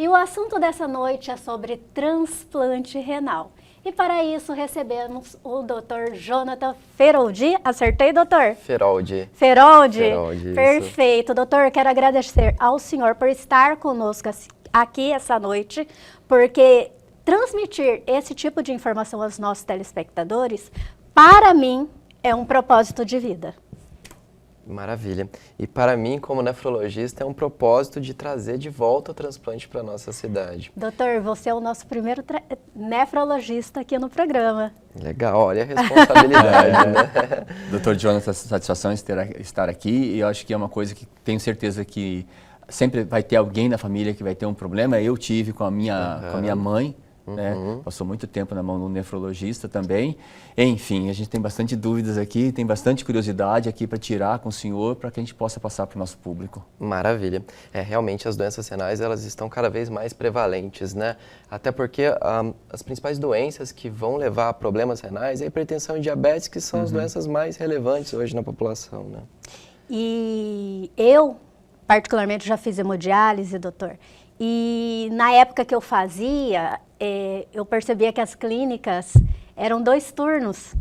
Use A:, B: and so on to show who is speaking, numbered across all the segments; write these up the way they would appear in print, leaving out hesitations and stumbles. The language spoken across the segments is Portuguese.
A: E o assunto dessa noite é sobre transplante renal. E para isso recebemos o Dr. Jonathan Feroldi. Acertei, doutor?
B: Feroldi.
A: Feroldi?
B: Feroldi,
A: perfeito. Isso. Doutor, quero agradecer ao senhor por estar conosco aqui essa noite, porque transmitir esse tipo de informação aos nossos telespectadores, para mim, é um propósito de vida.
B: Maravilha. E para mim, como nefrologista, é um propósito de trazer de volta o transplante para a nossa cidade.
A: Doutor, você é o nosso primeiro nefrologista aqui no programa.
B: Legal, olha a responsabilidade, né?
C: Doutor Jonathan, satisfação estar aqui, e eu acho que é uma coisa que tenho certeza que sempre vai ter alguém na família que vai ter um problema. Eu tive com a minha mãe, né? Passou muito tempo na mão do nefrologista também. Enfim, a gente tem bastante dúvidas aqui, tem bastante curiosidade aqui para tirar com o senhor, para que a gente possa passar para o nosso público.
B: Maravilha. Realmente as doenças renais, elas estão cada vez mais prevalentes, né? Até porque as principais doenças que vão levar a problemas renais é a hipertensão e diabetes, que são as doenças mais relevantes hoje na população, né?
A: E eu, particularmente, já fiz hemodiálise, doutor. E na época que eu fazia, eu percebia que as clínicas eram 2 turnos.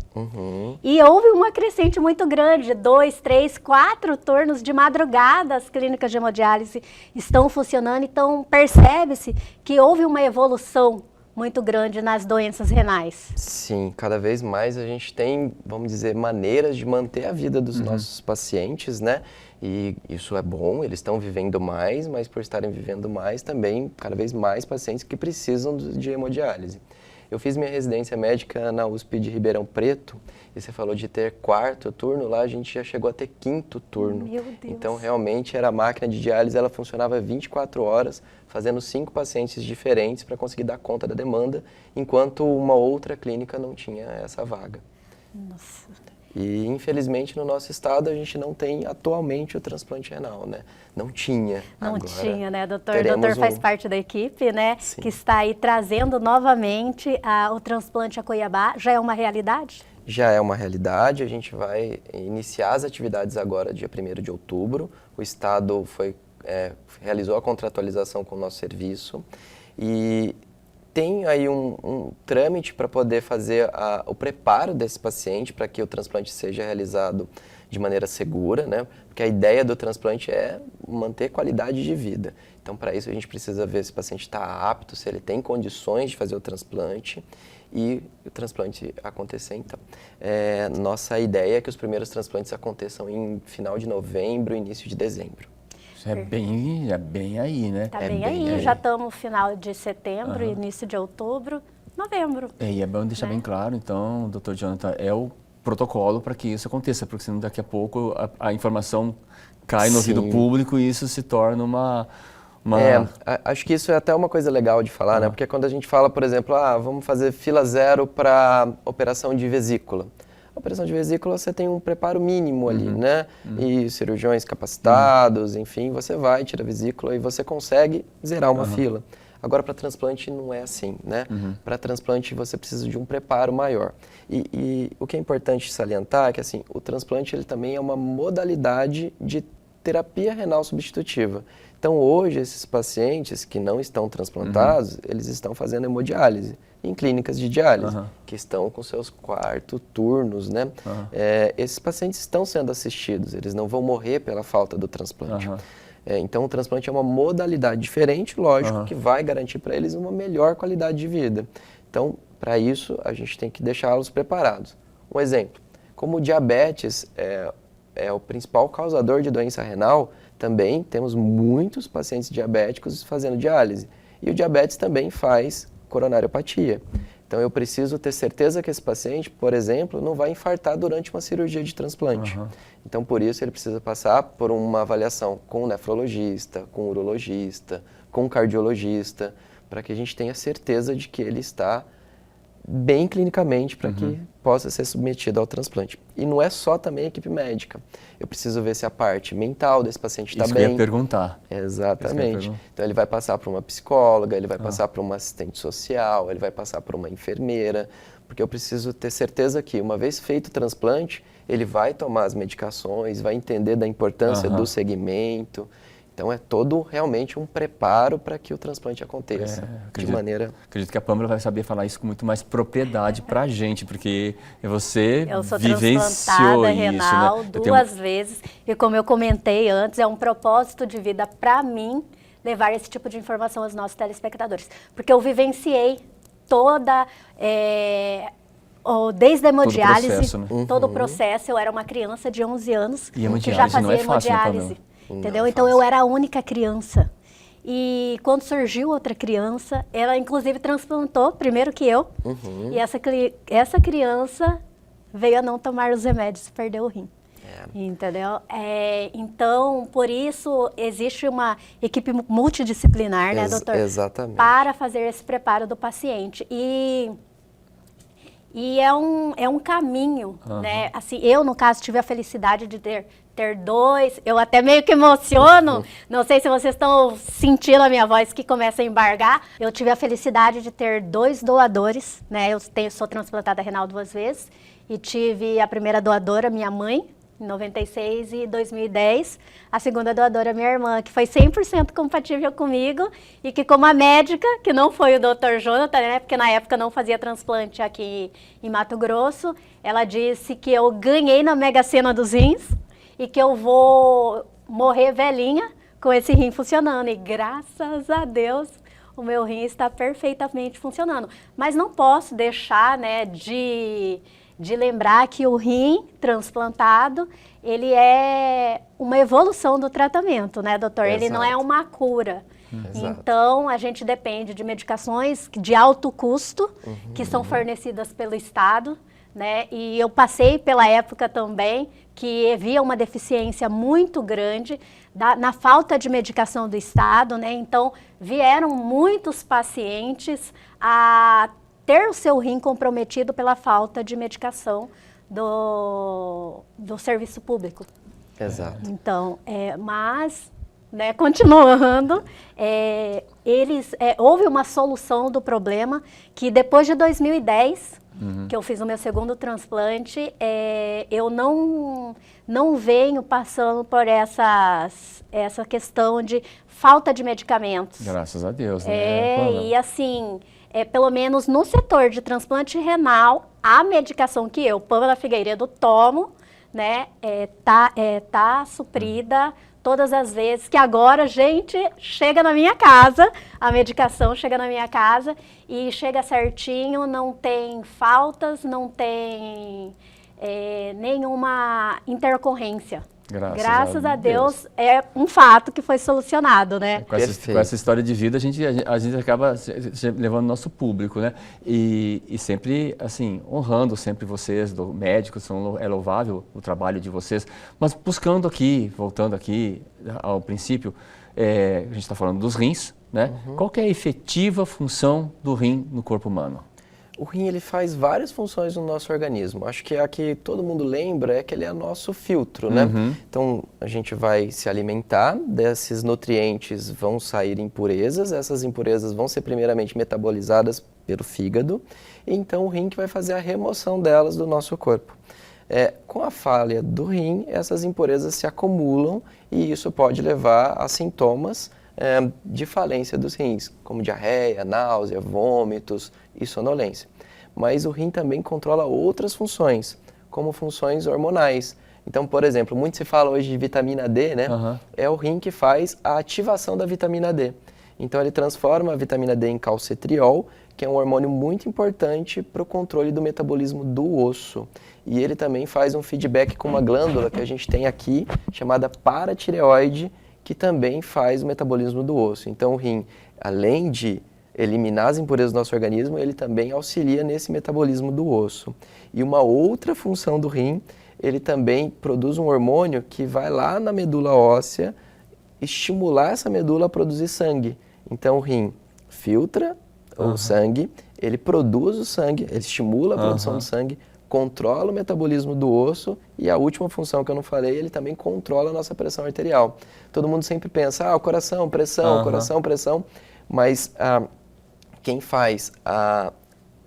A: E houve uma crescente muito grande, 2, 3, 4 turnos de madrugada. As clínicas de hemodiálise estão funcionando, então percebe-se que houve uma evolução muito grande nas doenças renais.
B: Sim, cada vez mais a gente tem, vamos dizer, maneiras de manter a vida dos nossos pacientes, né? E isso é bom, eles estão vivendo mais, mas por estarem vivendo mais também, cada vez mais pacientes que precisam de hemodiálise. Eu fiz minha residência médica na USP de Ribeirão Preto, e você falou de ter 4º turno, lá a gente já chegou a ter 5º turno.
A: Meu Deus.
B: Então, realmente, era a máquina de diálise, ela funcionava 24 horas, fazendo 5 pacientes diferentes para conseguir dar conta da demanda, enquanto uma outra clínica não tinha essa vaga.
A: Nossa.
B: E, infelizmente, no nosso estado, a gente não tem atualmente o transplante renal, né? Não tinha.
A: Não
B: Agora,
A: tinha, né, doutor? O doutor faz parte da equipe, né?
B: Sim.
A: Que está aí trazendo novamente o transplante a Cuiabá. Já é uma realidade?
B: Já é uma realidade. A gente vai iniciar as atividades agora, dia 1º de outubro. O estado realizou a contratualização com o nosso serviço. E tem aí um trâmite para poder fazer o preparo desse paciente para que o transplante seja realizado de maneira segura, né? Porque a ideia do transplante é manter qualidade de vida. Então, para isso, a gente precisa ver se o paciente está apto, se ele tem condições de fazer o transplante e o transplante acontecer, então. Nossa ideia é que os primeiros transplantes aconteçam em final de novembro, início de dezembro.
C: É bem aí, né?
A: Está bem aí, já estamos no final de setembro, início de outubro, novembro.
C: E é bom deixar bem claro, então, doutor Jonathan, é o protocolo para que isso aconteça, porque senão daqui a pouco a informação cai no ouvido público e isso se torna uma...
B: Acho que isso é até uma coisa legal de falar, né? Porque quando a gente fala, por exemplo, vamos fazer fila 0 para operação de vesícula. A operação de vesícula você tem um preparo mínimo ali, né? E cirurgiões capacitados, enfim, você vai, tira a vesícula e você consegue zerar uma fila. Agora, para transplante não é assim, né? Para transplante você precisa de um preparo maior. E o que é importante salientar é que assim, o transplante ele também é uma modalidade de terapia renal substitutiva. Então, hoje, esses pacientes que não estão transplantados, eles estão fazendo hemodiálise em clínicas de diálise, que estão com seus 4º turnos, né? Esses pacientes estão sendo assistidos, eles não vão morrer pela falta do transplante. Então, o transplante é uma modalidade diferente, lógico, que vai garantir para eles uma melhor qualidade de vida. Então, para isso, a gente tem que deixá-los preparados. Um exemplo, como o diabetes é o principal causador de doença renal, também temos muitos pacientes diabéticos fazendo diálise. E o diabetes também faz coronariopatia. Então, eu preciso ter certeza que esse paciente, por exemplo, não vai infartar durante uma cirurgia de transplante. Então, por isso, ele precisa passar por uma avaliação com o nefrologista, com o urologista, com o cardiologista, para que a gente tenha certeza de que ele está bem clinicamente para que possa ser submetido ao transplante. E não é só também a equipe médica. Eu preciso ver se a parte mental desse paciente está bem.
C: Isso que eu ia perguntar.
B: Exatamente. Então ele vai passar por uma psicóloga, ele vai passar por uma assistente social, ele vai passar por uma enfermeira, porque eu preciso ter certeza que, uma vez feito o transplante, ele vai tomar as medicações, vai entender da importância do segmento. Então é todo realmente um preparo para que o transplante aconteça de maneira...
C: Acredito que a Pâmela vai saber falar isso com muito mais propriedade para a gente, porque você
A: Eu sou
C: vivenciou
A: transplantada
C: isso,
A: renal
C: né?
A: duas vezes e como eu comentei antes, é um propósito de vida para mim levar esse tipo de informação aos nossos telespectadores, porque eu vivenciei toda... desde a hemodiálise,
C: todo o processo, né?
A: todo o processo, eu era uma criança de 11 anos
C: E
A: que já
C: hemodiálise não
A: fazia
C: é fácil, né,
A: hemodiálise,
C: Pamela?
A: entendeu?
B: Não é
A: Então eu
B: fácil.
A: era a única criança. E quando surgiu outra criança, ela inclusive transplantou primeiro que eu, e essa criança veio a não tomar os remédios e perdeu o rim. Entendeu? Então, por isso, existe uma equipe multidisciplinar, né, doutor?
B: Exatamente.
A: Para fazer esse preparo do paciente. E é um caminho, né? Assim, eu, no caso, tive a felicidade de ter dois. Eu até meio que emociono. Não sei se vocês estão sentindo a minha voz que começa a embargar. Eu tive a felicidade de ter 2 doadores, né? Sou transplantada renal 2 vezes. E tive a primeira doadora, minha mãe, em 96 e 2010. A segunda doadora, minha irmã, que foi 100% compatível comigo e que, como a médica, que não foi o Dr. Jonathan, né, porque na época não fazia transplante aqui em Mato Grosso, ela disse que eu ganhei na Mega Sena dos rins e que eu vou morrer velhinha com esse rim funcionando. E graças a Deus, o meu rim está perfeitamente funcionando. Mas não posso deixar, né, de lembrar que o rim transplantado, ele é uma evolução do tratamento, né, doutor? Ele não é uma cura.
B: Exato.
A: Então, a gente depende de medicações de alto custo, que são fornecidas pelo Estado, né? E eu passei pela época também que havia uma deficiência muito grande na falta de medicação do Estado, né? Então, vieram muitos pacientes a ter o seu rim comprometido pela falta de medicação do serviço público.
B: Exato.
A: Então, mas, né, continuando, houve uma solução do problema que depois de 2010, que eu fiz o meu segundo transplante, eu não venho passando por essa questão de falta de medicamentos.
C: Graças a Deus, né?
A: E assim... pelo menos no setor de transplante renal, a medicação que eu, Pâmela Figueiredo, tomo, né, tá suprida todas as vezes que agora, gente, chega na minha casa, a medicação chega na minha casa e chega certinho, não tem faltas, não tem nenhuma intercorrncia. Graças a Deus, é um fato que foi solucionado, né?
C: Com essa história de vida, a gente acaba levando nosso público, né? E sempre, assim, honrando sempre vocês, médicos, é louvável o trabalho de vocês, mas buscando aqui, voltando aqui ao princípio, a gente está falando dos rins, né? Qual que é a efetiva função do rim no corpo humano?
B: O rim, ele faz várias funções no nosso organismo. Acho que a que todo mundo lembra é que ele é nosso filtro, né? Então, a gente vai se alimentar, desses nutrientes vão sair impurezas, essas impurezas vão ser primeiramente metabolizadas pelo fígado, e então o rim que vai fazer a remoção delas do nosso corpo. Com a falha do rim, essas impurezas se acumulam e isso pode levar a sintomas de falência dos rins, como diarreia, náusea, vômitos e sonolência. Mas o rim também controla outras funções, como funções hormonais. Então, por exemplo, muito se fala hoje de vitamina D, né? É o rim que faz a ativação da vitamina D. Então, ele transforma a vitamina D em calcetriol, que é um hormônio muito importante para o controle do metabolismo do osso. E ele também faz um feedback com uma glândula que a gente tem aqui, chamada paratireoide, que também faz o metabolismo do osso. Então, o rim, além de eliminar as impurezas do nosso organismo, ele também auxilia nesse metabolismo do osso. E uma outra função do rim, ele também produz um hormônio que vai lá na medula óssea estimular essa medula a produzir sangue. Então, o rim filtra o sangue, ele produz o sangue, ele estimula a produção de sangue, controla o metabolismo do osso e a última função que eu não falei, ele também controla a nossa pressão arterial. Todo mundo sempre pensa, o coração, pressão, mas quem faz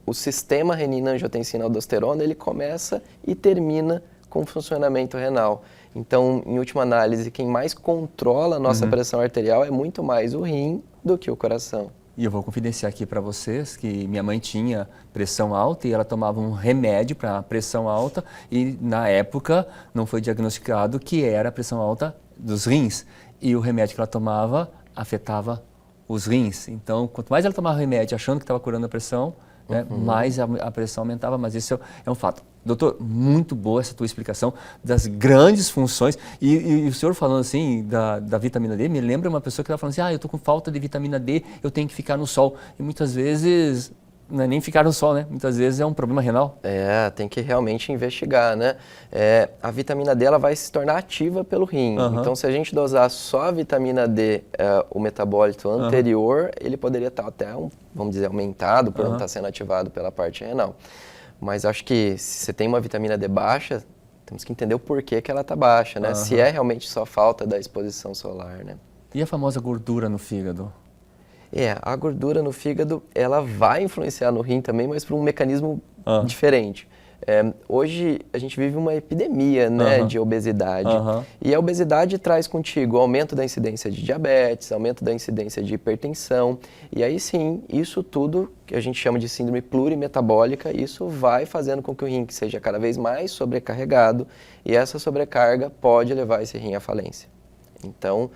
B: o sistema renina-angiotensina-aldosterona, ele começa e termina com o funcionamento renal. Então, em última análise, quem mais controla a nossa pressão arterial é muito mais o rim do que o coração.
C: E eu vou confidenciar aqui para vocês que minha mãe tinha pressão alta e ela tomava um remédio para pressão alta e na época não foi diagnosticado que era a pressão alta dos rins. E o remédio que ela tomava afetava os rins. Então, quanto mais ela tomava remédio achando que estava curando a pressão, né, mais a pressão aumentava, mas isso é um fato. Doutor, muito boa essa tua explicação das grandes funções. E o senhor falando assim da vitamina D, me lembra uma pessoa que estava falando assim, eu estou com falta de vitamina D, eu tenho que ficar no sol. E muitas vezes, não é nem ficar no sol, né? Muitas vezes é um problema renal.
B: Tem que realmente investigar, né? A vitamina D ela vai se tornar ativa pelo rim. Então, se a gente dosar só a vitamina D, o metabólito anterior, ele poderia estar até, vamos dizer, aumentado por não estar sendo ativado pela parte renal. Mas acho que se você tem uma vitamina D baixa, temos que entender o porquê que ela está baixa, né? Se é realmente só falta da exposição solar, né?
C: E a famosa gordura no fígado?
B: A gordura no fígado, ela vai influenciar no rim também, mas por um mecanismo diferente. Hoje a gente vive uma epidemia, né, de obesidade. E a obesidade traz contigo aumento da incidência de diabetes, aumento da incidência de hipertensão. E aí sim, isso tudo que a gente chama de síndrome plurimetabólica, isso vai fazendo com que o rim seja cada vez mais sobrecarregado e essa sobrecarga pode levar esse rim à falência. Então,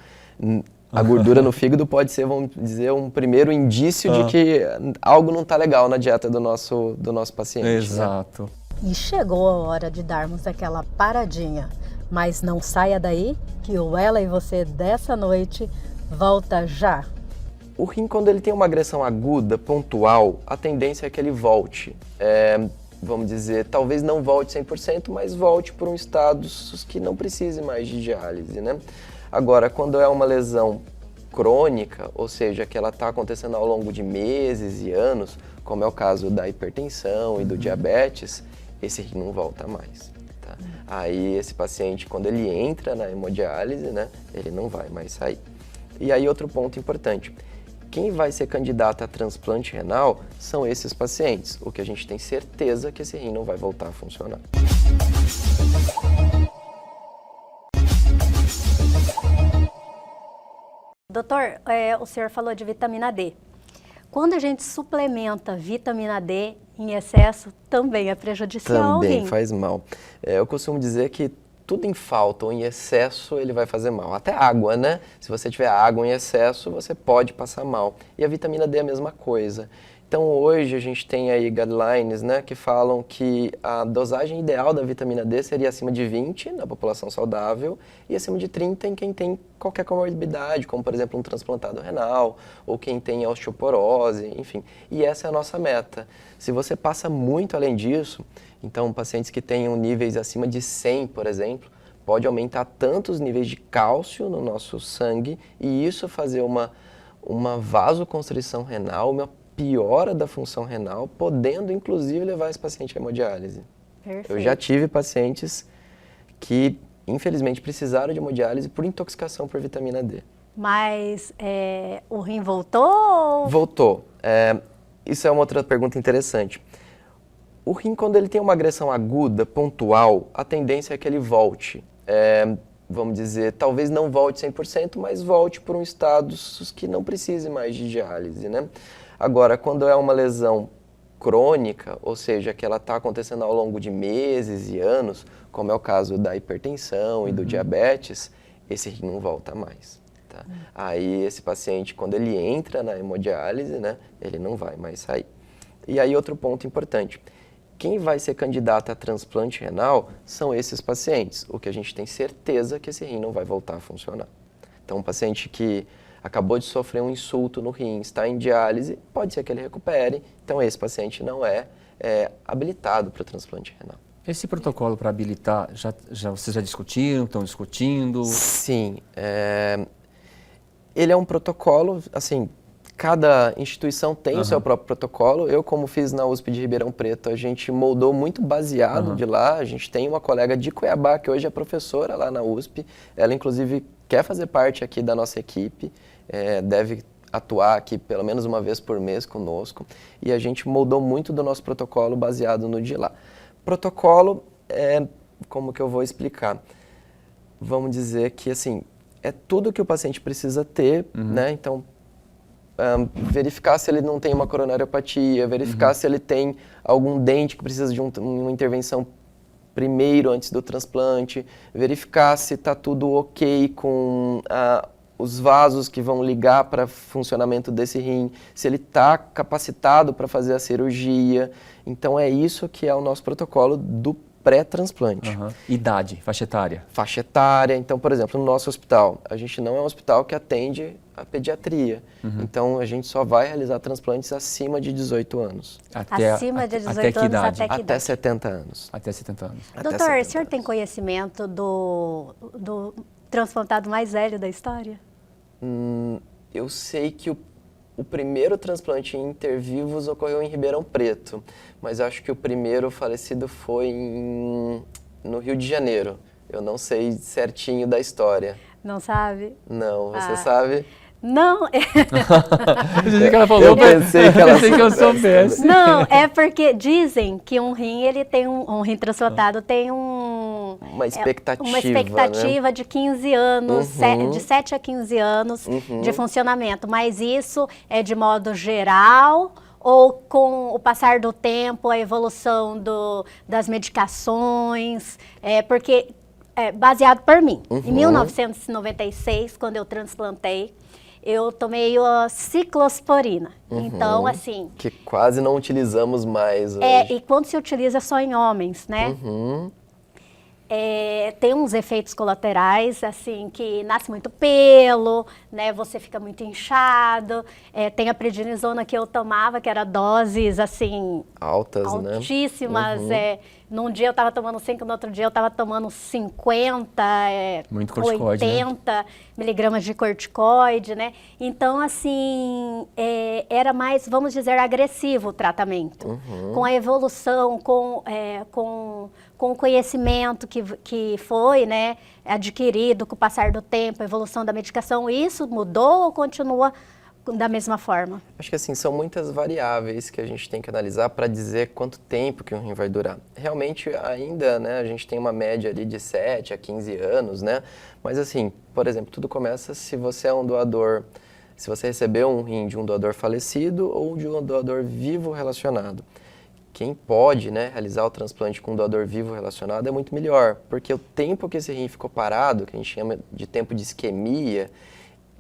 B: a gordura no fígado pode ser, vamos dizer, um primeiro indício de que algo não está legal na dieta do nosso paciente.
C: Exato.
B: Né?
A: E chegou a hora de darmos aquela paradinha. Mas não saia daí, que o Ela e Você dessa noite volta já.
B: O rim, quando ele tem uma agressão aguda, pontual, a tendência é que ele volte. Vamos dizer, talvez não volte 100%, mas volte por um status que não precise mais de diálise, né? Agora, quando é uma lesão crônica, ou seja, que ela está acontecendo ao longo de meses e anos, como é o caso da hipertensão e do diabetes, esse rim não volta mais. Tá? Aí esse paciente, quando ele entra na hemodiálise, né, ele não vai mais sair. E aí outro ponto importante, quem vai ser candidato a transplante renal são esses pacientes, o que a gente tem certeza que esse rim não vai voltar a funcionar.
A: Doutor, o senhor falou de vitamina D. Quando a gente suplementa vitamina D em excesso, também é prejudicial ao rim.
B: Também faz mal. Eu costumo dizer que tudo em falta ou em excesso, ele vai fazer mal. Até água, né? Se você tiver água em excesso, você pode passar mal. E a vitamina D é a mesma coisa. Então hoje a gente tem aí guidelines, né, que falam que a dosagem ideal da vitamina D seria acima de 20 na população saudável e acima de 30 em quem tem qualquer comorbidade, como por exemplo um transplantado renal ou quem tem osteoporose, enfim. E essa é a nossa meta. Se você passa muito além disso, então pacientes que tenham níveis acima de 100, por exemplo, pode aumentar tanto os níveis de cálcio no nosso sangue e isso fazer uma vasoconstrição renal, uma piora da função renal, podendo inclusive levar esse paciente à hemodiálise.
A: Perfeito.
B: Eu já tive pacientes que infelizmente precisaram de hemodiálise por intoxicação por vitamina D.
A: Mas o rim voltou?
B: Voltou. Isso é uma outra pergunta interessante. O rim, quando ele tem uma agressão aguda, pontual, a tendência é que ele volte. Vamos dizer, talvez não volte 100%, mas volte por um status que não precise mais de diálise, né? Agora, quando é uma lesão crônica, ou seja, que ela está acontecendo ao longo de meses e anos, como é o caso da hipertensão e do diabetes, esse rim não volta mais. Tá? Aí esse paciente, quando ele entra na hemodiálise, né, ele não vai mais sair. E aí outro ponto importante, quem vai ser candidato a transplante renal são esses pacientes, o que a gente tem certeza que esse rim não vai voltar a funcionar. Então, um paciente que acabou de sofrer um insulto no rim, está em diálise, pode ser que ele recupere, então esse paciente não é habilitado para o transplante renal.
C: Esse protocolo para habilitar, vocês já discutiram, estão discutindo?
B: Sim, ele é um protocolo, assim, cada instituição tem o seu próprio protocolo. Eu, como fiz na USP de Ribeirão Preto, a gente moldou muito baseado de lá. A gente tem uma colega de Cuiabá, que hoje é professora lá na USP. Ela, inclusive, quer fazer parte aqui da nossa equipe, deve atuar aqui pelo menos uma vez por mês conosco. E a gente moldou muito do nosso protocolo baseado no de lá. Protocolo, como que eu vou explicar? vamos dizer que, assim, é tudo que o paciente precisa ter, né? Então, verificar se ele não tem uma coronariopatia, verificar se ele tem algum dente que precisa de uma intervenção primeiro, antes do transplante, verificar se está tudo ok com os vasos que vão ligar para funcionamento desse rim, se ele está capacitado para fazer a cirurgia. Então é isso que é o nosso protocolo do pré-transplante.
C: Idade, faixa etária?
B: Faixa etária. Então, por exemplo, no nosso hospital, a gente não é um hospital que atende a pediatria. Então, a gente só vai realizar transplantes acima de 18 anos.
A: Acima de 18 anos,
C: idade?
A: até que
B: Até
A: idade?
B: 70 anos.
C: Até 70 anos.
B: Até
A: Doutor,
B: 70
A: o senhor tem
B: anos.
A: conhecimento do transplantado mais velho da história?
B: Eu sei que o primeiro transplante intervivos ocorreu em Ribeirão Preto, mas acho que o primeiro falecido foi no Rio de Janeiro. Eu não sei certinho da história.
A: Não sabe?
B: Não, você sabe?
A: Não,
C: Que ela falou,
B: Eu pensei que ela
C: soubesse.
A: não, é porque dizem que um rim, ele tem um rim transplantado tem uma expectativa de 15 anos, de 7 a 15 anos de funcionamento, mas isso é de modo geral ou com o passar do tempo, a evolução das medicações, porque baseado por mim. Em 1996, quando eu transplantei, eu tomei a ciclosporina. Então, assim...
B: Que quase não utilizamos mais hoje.
A: E quando se utiliza só em homens, né? Tem uns efeitos colaterais, assim, que nasce muito pelo, né? Você fica muito inchado. Tem a prednisona que eu tomava, que era doses, assim... altíssimas, né? Num dia eu estava tomando 5, no outro dia eu estava tomando 50,
C: muito corticoide,
A: 80 miligramas de corticoide, né? Então, assim, era mais, vamos dizer, agressivo o tratamento. Com a evolução, com o conhecimento que foi, né, adquirido com o passar do tempo, a evolução da medicação, isso mudou ou continua da mesma forma?
B: Acho que assim, são muitas variáveis que a gente tem que analisar para dizer quanto tempo que um rim vai durar. Realmente ainda, né, a gente tem uma média ali de 7 a 15 anos, né? Mas assim, por exemplo, tudo começa se você é um doador, se você recebeu um rim de um doador falecido ou de um doador vivo relacionado. Quem pode, né, realizar o transplante com um doador vivo relacionado é muito melhor, porque o tempo que esse rim ficou parado, que a gente chama de tempo de isquemia,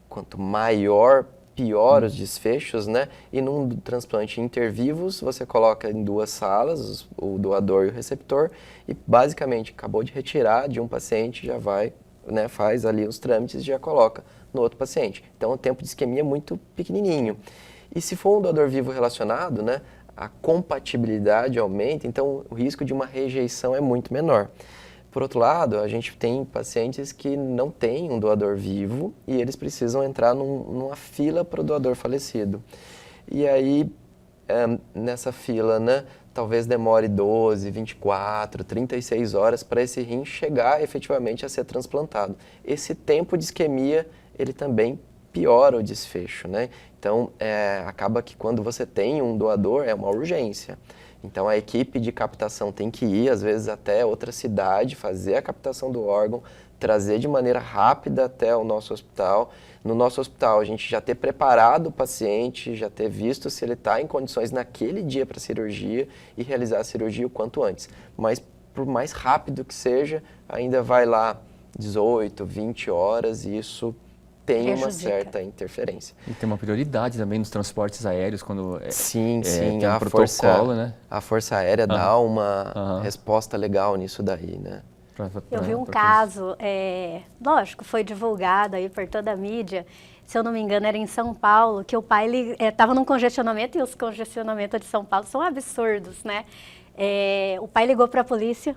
B: quanto maior, pior os desfechos, né? E num transplante intervivos, você coloca em 2 salas, o doador e o receptor, e basicamente acabou de retirar de um paciente, já vai, né, faz ali os trâmites e já coloca no outro paciente. Então o tempo de isquemia é muito pequenininho. E se for um doador vivo relacionado, né, a compatibilidade aumenta, então o risco de uma rejeição é muito menor. Por outro lado, a gente tem pacientes que não têm um doador vivo e eles precisam entrar numa fila para o doador falecido. E aí, nessa fila, né, talvez demore 12, 24, 36 horas para esse rim chegar efetivamente a ser transplantado. Esse tempo de isquemia, ele também piora o desfecho, né? Então, acaba que quando você tem um doador, é uma urgência. Então, a equipe de captação tem que ir, às vezes, até outra cidade, fazer a captação do órgão, trazer de maneira rápida até o nosso hospital. No nosso hospital, a gente já ter preparado o paciente, já ter visto se ele está em condições naquele dia para a cirurgia e realizar a cirurgia o quanto antes. Mas, por mais rápido que seja, ainda vai lá 18, 20 horas e isso tem uma certa interferência.
C: E tem uma prioridade também nos transportes aéreos, quando
B: sim,
C: tem um protocolo, né?
B: A Força Aérea dá uma resposta legal nisso daí, né?
A: Eu vi um caso, lógico, foi divulgado aí por toda a mídia, se eu não me engano era em São Paulo, que o pai estava num congestionamento e os congestionamentos de São Paulo são absurdos, né? O pai ligou para a polícia,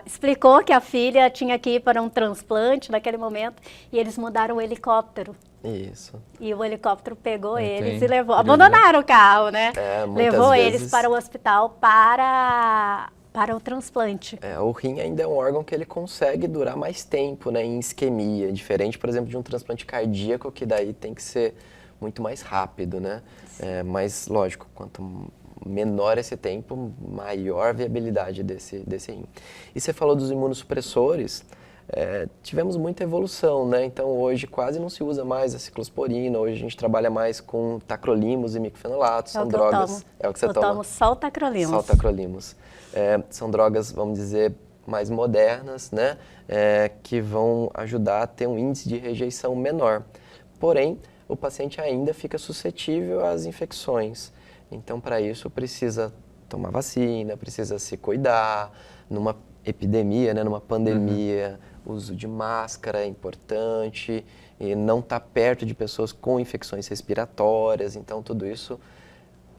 A: explicou que a filha tinha que ir para um transplante naquele momento e eles mudaram o helicóptero.
B: Isso.
A: E o helicóptero pegou eles e levou. Abandonaram o carro, né? Levou eles para o hospital para o transplante.
B: O rim ainda é um órgão que ele consegue durar mais tempo, né, em isquemia, diferente, por exemplo, de um transplante cardíaco, que daí tem que ser muito mais rápido, né? Mas, lógico, quanto menor esse tempo, maior a viabilidade desse rim. E você falou dos imunossupressores, tivemos muita evolução, né? Então hoje quase não se usa mais a ciclosporina, hoje a gente trabalha mais com tacrolimus e micofenolato, são drogas... É o que você toma?
A: Eu tomo só o tacrolimus.
B: Só o tacrolimus. São drogas, vamos dizer, mais modernas, né? Que vão ajudar a ter um índice de rejeição menor. Porém, o paciente ainda fica suscetível às infecções. Então, para isso, precisa tomar vacina, precisa se cuidar. Numa epidemia, né, numa pandemia, o uso de máscara é importante, e não estar perto de pessoas com infecções respiratórias. Então, tudo isso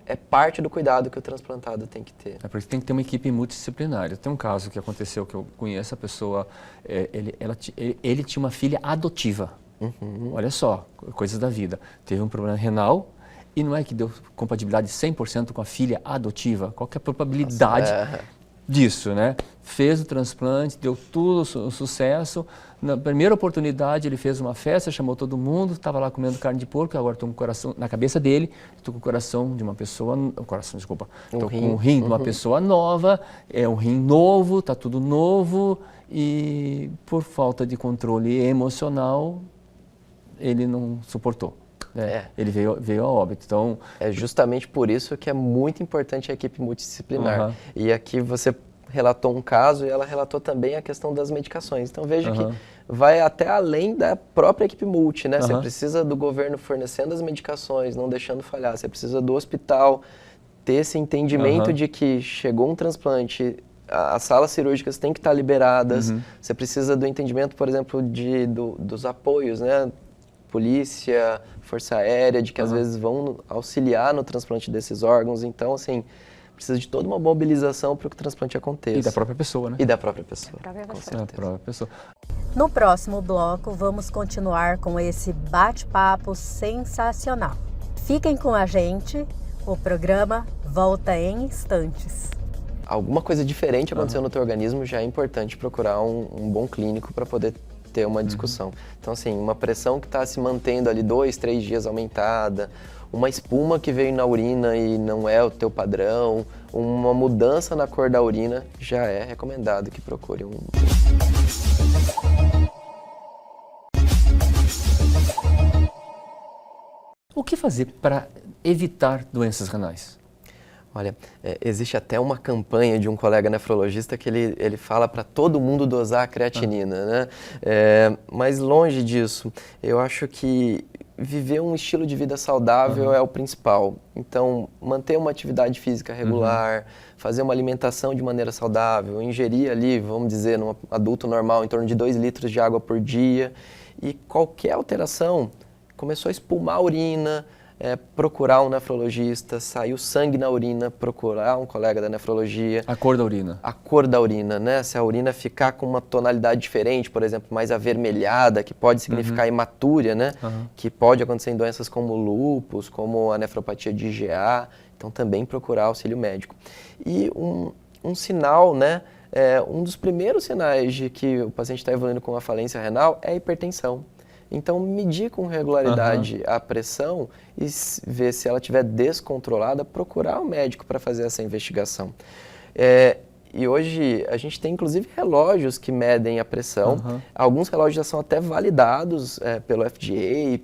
B: é parte do cuidado que o transplantado tem que ter.
C: É porque tem que ter uma equipe multidisciplinar. Tem um caso que aconteceu, que eu conheço, a pessoa, ele tinha uma filha adotiva. Olha só, coisas da vida. Teve um problema renal e não é que deu compatibilidade 100% com a filha adotiva. Qual que é a probabilidade disso, né? Fez o transplante, deu tudo o sucesso. Na primeira oportunidade ele fez uma festa, chamou todo mundo, estava lá comendo carne de porco, agora estou com o coração, na cabeça dele, estou com o coração de uma pessoa, estou com o rim de uma pessoa nova, é um rim novo, está tudo novo e por falta de controle emocional ele não suportou. Ele veio a óbito. Então,
B: é justamente por isso que é muito importante a equipe multidisciplinar. E aqui você relatou um caso e ela relatou também a questão das medicações. Então veja que vai até além da própria equipe multi, né? Você precisa do governo fornecendo as medicações, não deixando falhar. Você precisa do hospital ter esse entendimento de que chegou um transplante, as salas cirúrgicas têm que estar liberadas. Você precisa do entendimento, por exemplo, dos apoios, né? Polícia, Força Aérea, de que às vezes vão auxiliar no transplante desses órgãos. Então, assim, precisa de toda uma mobilização para que o transplante aconteça.
C: E da própria pessoa, né?
B: E da própria pessoa.
C: Da própria pessoa.
A: No próximo bloco, vamos continuar com esse bate-papo sensacional. Fiquem com a gente, o programa volta em instantes.
B: Alguma coisa diferente aconteceu no teu organismo, já é importante procurar um bom clínico para poder ter uma discussão. Então, assim, uma pressão que está se mantendo ali 2, 3 dias aumentada, uma espuma que veio na urina e não é o teu padrão, uma mudança na cor da urina, já é recomendado que procure um...
C: O que fazer para evitar doenças renais?
B: Olha, existe até uma campanha de um colega nefrologista que ele fala para todo mundo dosar a creatinina, né? Mas longe disso, eu acho que viver um estilo de vida saudável é o principal. Então, manter uma atividade física regular, fazer uma alimentação de maneira saudável, ingerir ali, vamos dizer, num adulto normal, em torno de 2 litros de água por dia. E qualquer alteração, começou a espumar a urina, procurar um nefrologista, saiu sangue na urina, procurar um colega da nefrologia.
C: A cor da urina.
B: A cor da urina, né? Se a urina ficar com uma tonalidade diferente, por exemplo, mais avermelhada, que pode significar hematúria, né? Que pode acontecer em doenças como lúpus, como a nefropatia de IgA, então também procurar auxílio médico. E um sinal, né? Um dos primeiros sinais de que o paciente está evoluindo com uma falência renal é a hipertensão. Então, medir com regularidade a pressão e ver se ela estiver descontrolada, procurar um médico para fazer essa investigação. E hoje a gente tem inclusive relógios que medem a pressão. Alguns relógios já são até validados pelo FDA,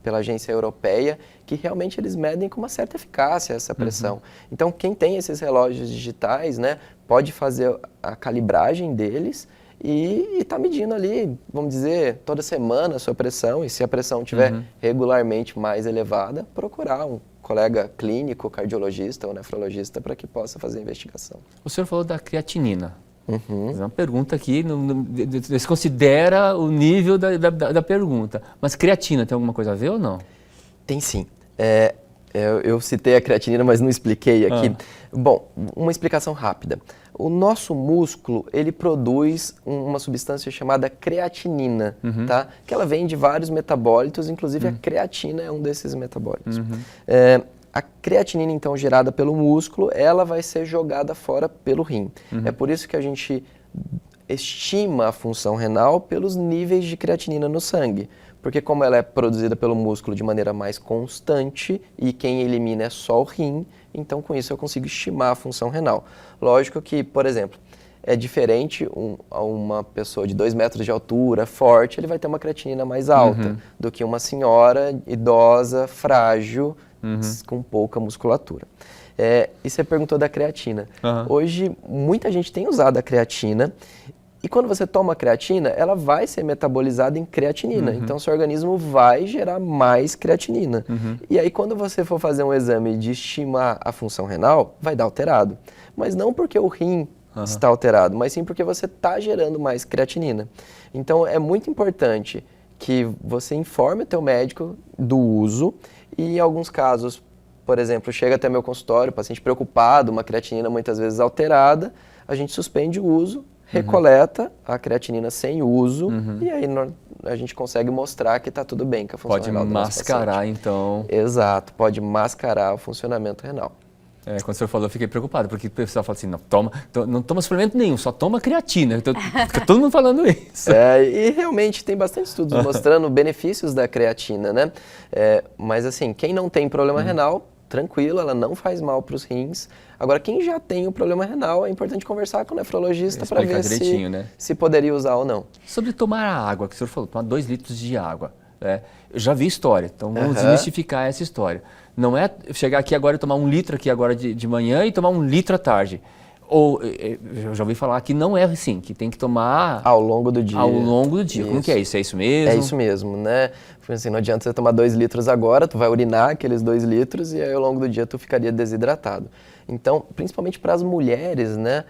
B: pela agência europeia, que realmente eles medem com uma certa eficácia essa pressão. Então, quem tem esses relógios digitais, né, pode fazer a calibragem deles e está medindo ali, vamos dizer, toda semana a sua pressão, e se a pressão estiver regularmente mais elevada, procurar um colega clínico, cardiologista ou nefrologista para que possa fazer a investigação.
C: O senhor falou da creatinina. É uma pergunta aqui, você considera o nível da pergunta, mas creatina tem alguma coisa a ver ou não?
B: Tem sim. Eu citei a creatinina, mas não expliquei aqui. Bom, uma explicação rápida. O nosso músculo, ele produz uma substância chamada creatinina, tá? Que ela vem de vários metabólitos, inclusive a creatina é um desses metabólitos. A creatinina, então, gerada pelo músculo, ela vai ser jogada fora pelo rim. É por isso que a gente estima a função renal pelos níveis de creatinina no sangue. Porque como ela é produzida pelo músculo de maneira mais constante e quem elimina é só o rim, então com isso eu consigo estimar a função renal. Lógico que, por exemplo, é diferente a uma pessoa de 2 metros de altura, forte, ele vai ter uma creatinina mais alta do que uma senhora idosa, frágil, com pouca musculatura. E você perguntou da creatina. Hoje, muita gente tem usado a creatina. E quando você toma creatina, ela vai ser metabolizada em creatinina. Então, seu organismo vai gerar mais creatinina. E aí, quando você for fazer um exame de estimar a função renal, vai dar alterado. Mas não porque o rim está alterado, mas sim porque você está gerando mais creatinina. Então, é muito importante que você informe o teu médico do uso e, em alguns casos, por exemplo, chega até meu consultório, paciente preocupado, uma creatinina muitas vezes alterada, a gente suspende o uso, recoleta a creatinina sem uso e aí a gente consegue mostrar que está tudo bem com a função renal do nosso paciente.
C: Pode mascarar, então.
B: Exato, pode mascarar o funcionamento renal.
C: Quando o senhor falou, eu fiquei preocupado, porque o pessoal fala assim, não toma suplemento nenhum, só toma creatina. Então, fica todo mundo falando isso.
B: E realmente tem bastante estudos mostrando benefícios da creatina, né? Mas assim, quem não tem problema renal, tranquilo, ela não faz mal para os rins. Agora, quem já tem o problema renal, é importante conversar com o nefrologista para ver se poderia usar ou não.
C: Sobre tomar a água, que o senhor falou, tomar 2 litros de água. Eu já vi história, então vamos desmistificar essa história. Não é chegar aqui agora e tomar 1 litro aqui agora de manhã e tomar 1 litro à tarde. Ou, eu já ouvi falar que não é assim, que tem que tomar...
B: Ao longo do dia.
C: Ao longo do dia. Isso. Como que é isso? É isso mesmo?
B: É isso mesmo, né? Assim, não adianta você tomar 2 litros agora, tu vai urinar aqueles 2 litros e aí ao longo do dia tu ficaria desidratado. Então, principalmente para as mulheres, né?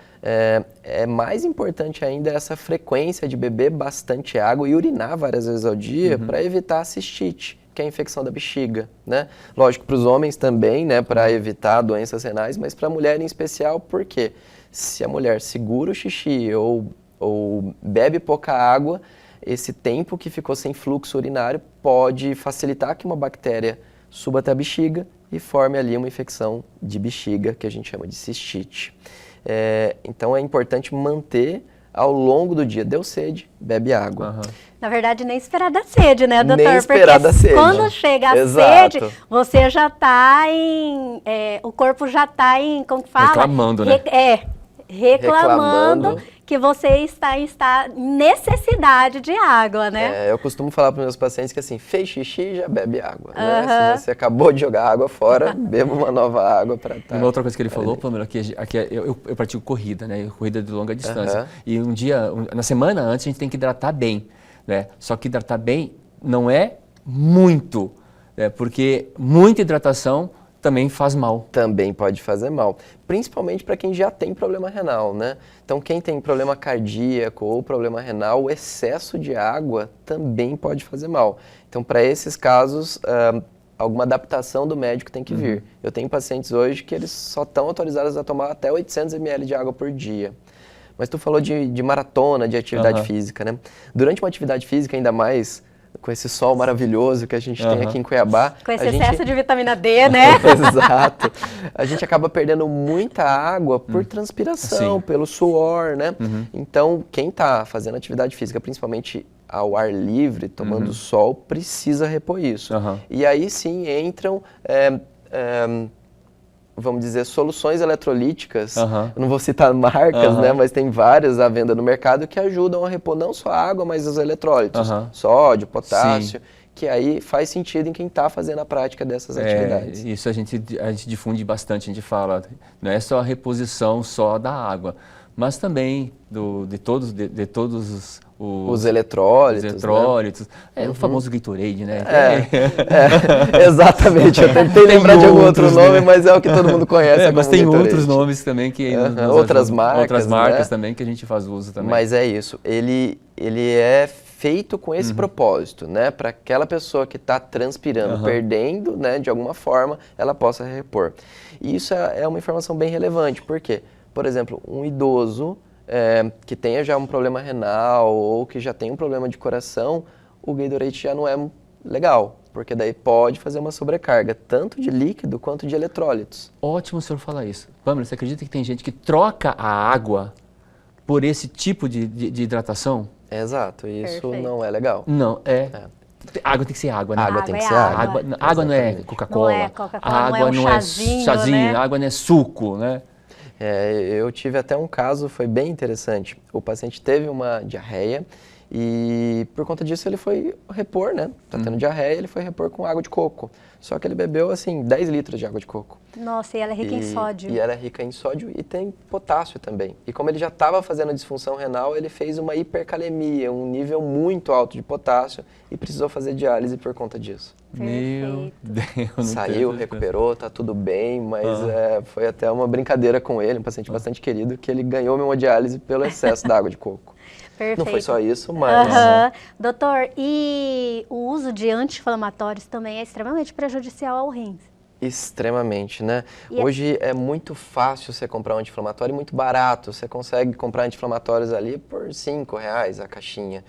B: É mais importante ainda essa frequência de beber bastante água e urinar várias vezes ao dia para evitar a cistite, que é a infecção da bexiga, né? Lógico, para os homens também, né? Para evitar doenças renais, mas para a mulher em especial, por quê? Se a mulher segura o xixi ou bebe pouca água, esse tempo que ficou sem fluxo urinário pode facilitar que uma bactéria suba até a bexiga e forme ali uma infecção de bexiga, que a gente chama de cistite. Então é importante manter ao longo do dia. Deu sede, bebe água.
A: Na verdade, nem esperar da sede, né, doutor?
B: Nem esperar da sede.
A: Quando chega a sede, você já está em... o corpo já está em... Como que fala?
C: Reclamando, né?
A: Reclamando que você está em necessidade de água, né?
B: Eu costumo falar para os meus pacientes que assim, fez xixi, já bebe água. Né? Se você acabou de jogar água fora, beba uma nova água para estar...
C: Uma outra coisa que ele falou, Pamela, aqui eu pratico corrida, né? Corrida de longa distância. E um dia, na semana antes, a gente tem que hidratar bem, né? Só que hidratar bem não é muito, né? Porque muita hidratação também faz mal.
B: Também pode fazer mal, principalmente para quem já tem problema renal, né? Então, quem tem problema cardíaco ou problema renal, o excesso de água também pode fazer mal. Então, para esses casos, alguma adaptação do médico tem que vir. Eu tenho pacientes hoje que eles só estão autorizados a tomar até 800 ml de água por dia. Mas tu falou de maratona, de atividade física, né? Durante uma atividade física, ainda mais com esse sol maravilhoso que a gente tem aqui em Cuiabá.
A: Com esse excesso de vitamina D, né?
B: Exato. A gente acaba perdendo muita água por transpiração, pelo suor, né? Então, quem está fazendo atividade física, principalmente ao ar livre, tomando sol, precisa repor isso. E aí sim entram... vamos dizer, soluções eletrolíticas, eu não vou citar marcas, né, mas tem várias à venda no mercado que ajudam a repor não só a água, mas os eletrólitos, sódio, potássio, que aí faz sentido em quem está fazendo a prática dessas atividades.
C: Isso a gente difunde bastante, a gente fala, não é só a reposição só da água, mas também de todos os
B: eletrólitos.
C: Né? O famoso Gatorade, né?
B: Exatamente. Eu tentei lembrar de algum outro nome, mas é o que todo mundo conhece.
C: Mas tem outros nomes também que
B: outras marcas
C: né? Também que a gente faz uso também.
B: Mas é isso. Ele é feito com esse propósito, né? Para aquela pessoa que está transpirando, perdendo, né? De alguma forma, ela possa repor. E isso é uma informação bem relevante. Por quê? Por exemplo, um idoso que tenha já um problema renal ou que já tem um problema de coração, o Gatorade já não é legal, porque daí pode fazer uma sobrecarga, tanto de líquido quanto de eletrólitos.
C: Ótimo o senhor falar isso. Pamela, você acredita que tem gente que troca a água por esse tipo de hidratação?
B: Exato, isso não é legal.
C: Não, água tem que ser água, né?
B: Água tem que ser água.
C: Água não é Coca-Cola.
A: Não é Coca-Cola,
C: água
A: não é um chazinho,
C: água não é suco, né?
B: Eu tive até um caso, foi bem interessante. O paciente teve uma diarreia e por conta disso ele foi repor, né? Tá tendo diarreia, ele foi repor com água de coco. Só que ele bebeu, assim, 10 litros de água de coco.
A: Nossa, e ela é rica em sódio.
B: E ela é rica em sódio e tem potássio também. E como ele já estava fazendo disfunção renal, ele fez uma hipercalemia, um nível muito alto de potássio e precisou fazer diálise por conta disso.
C: Meu Deus.
B: Saiu, recuperou, tá tudo bem, mas foi até uma brincadeira com ele, um paciente bastante querido, que ele ganhou hemodiálise pelo excesso da água de coco.
A: Perfeito.
B: Não foi só isso, mas...
A: Doutor, e o uso de anti-inflamatórios também é extremamente prejudicial ao rins?
B: Extremamente, né? Hoje é muito fácil você comprar um anti-inflamatório e muito barato. Você consegue comprar anti-inflamatórios ali por R$5 a caixinha.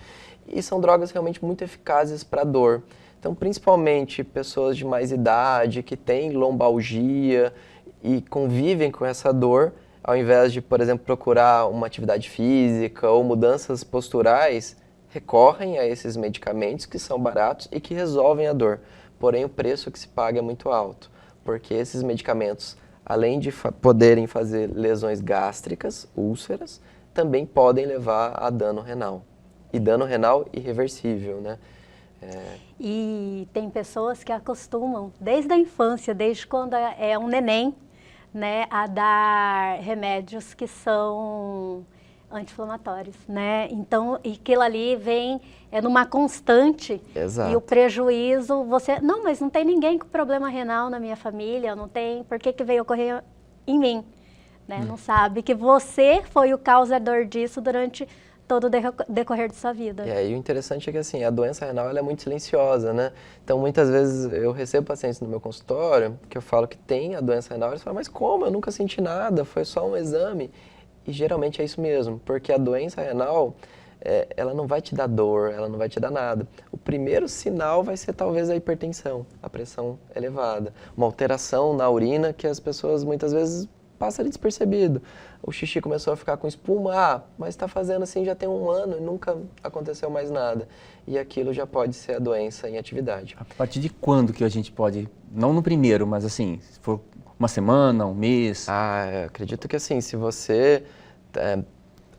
B: E são drogas realmente muito eficazes para dor. Então, principalmente pessoas de mais idade, que têm lombalgia e convivem com essa dor, ao invés de, por exemplo, procurar uma atividade física ou mudanças posturais, recorrem a esses medicamentos que são baratos e que resolvem a dor. Porém, o preço que se paga é muito alto, porque esses medicamentos, além de poderem fazer lesões gástricas, úlceras, também podem levar a dano renal. E dano renal irreversível, né?
A: E tem pessoas que acostumam, desde a infância, desde quando é um neném, né, a dar remédios que são anti-inflamatórios, né? Então, e aquilo ali vem numa constante.
B: Exato.
A: E o prejuízo, não, mas não tem ninguém com problema renal na minha família, não tem, por que veio ocorrer em mim? Né? Não sabe que você foi o causador disso durante todo o decorrer de sua vida.
B: E aí o interessante é que assim, a doença renal ela é muito silenciosa, né? Então muitas vezes eu recebo pacientes no meu consultório que eu falo que tem a doença renal, eles falam, mas como? Eu nunca senti nada, foi só um exame. E geralmente é isso mesmo, porque a doença renal, ela não vai te dar dor, ela não vai te dar nada. O primeiro sinal vai ser talvez a hipertensão, a pressão elevada, uma alteração na urina que as pessoas muitas vezes passam despercebido. O xixi começou a ficar com espuma, mas está fazendo assim já tem um ano e nunca aconteceu mais nada. E aquilo já pode ser a doença em atividade.
C: A partir de quando que a gente pode, não no primeiro, mas assim, se for uma semana, um mês?
B: Eu acredito que assim, se você...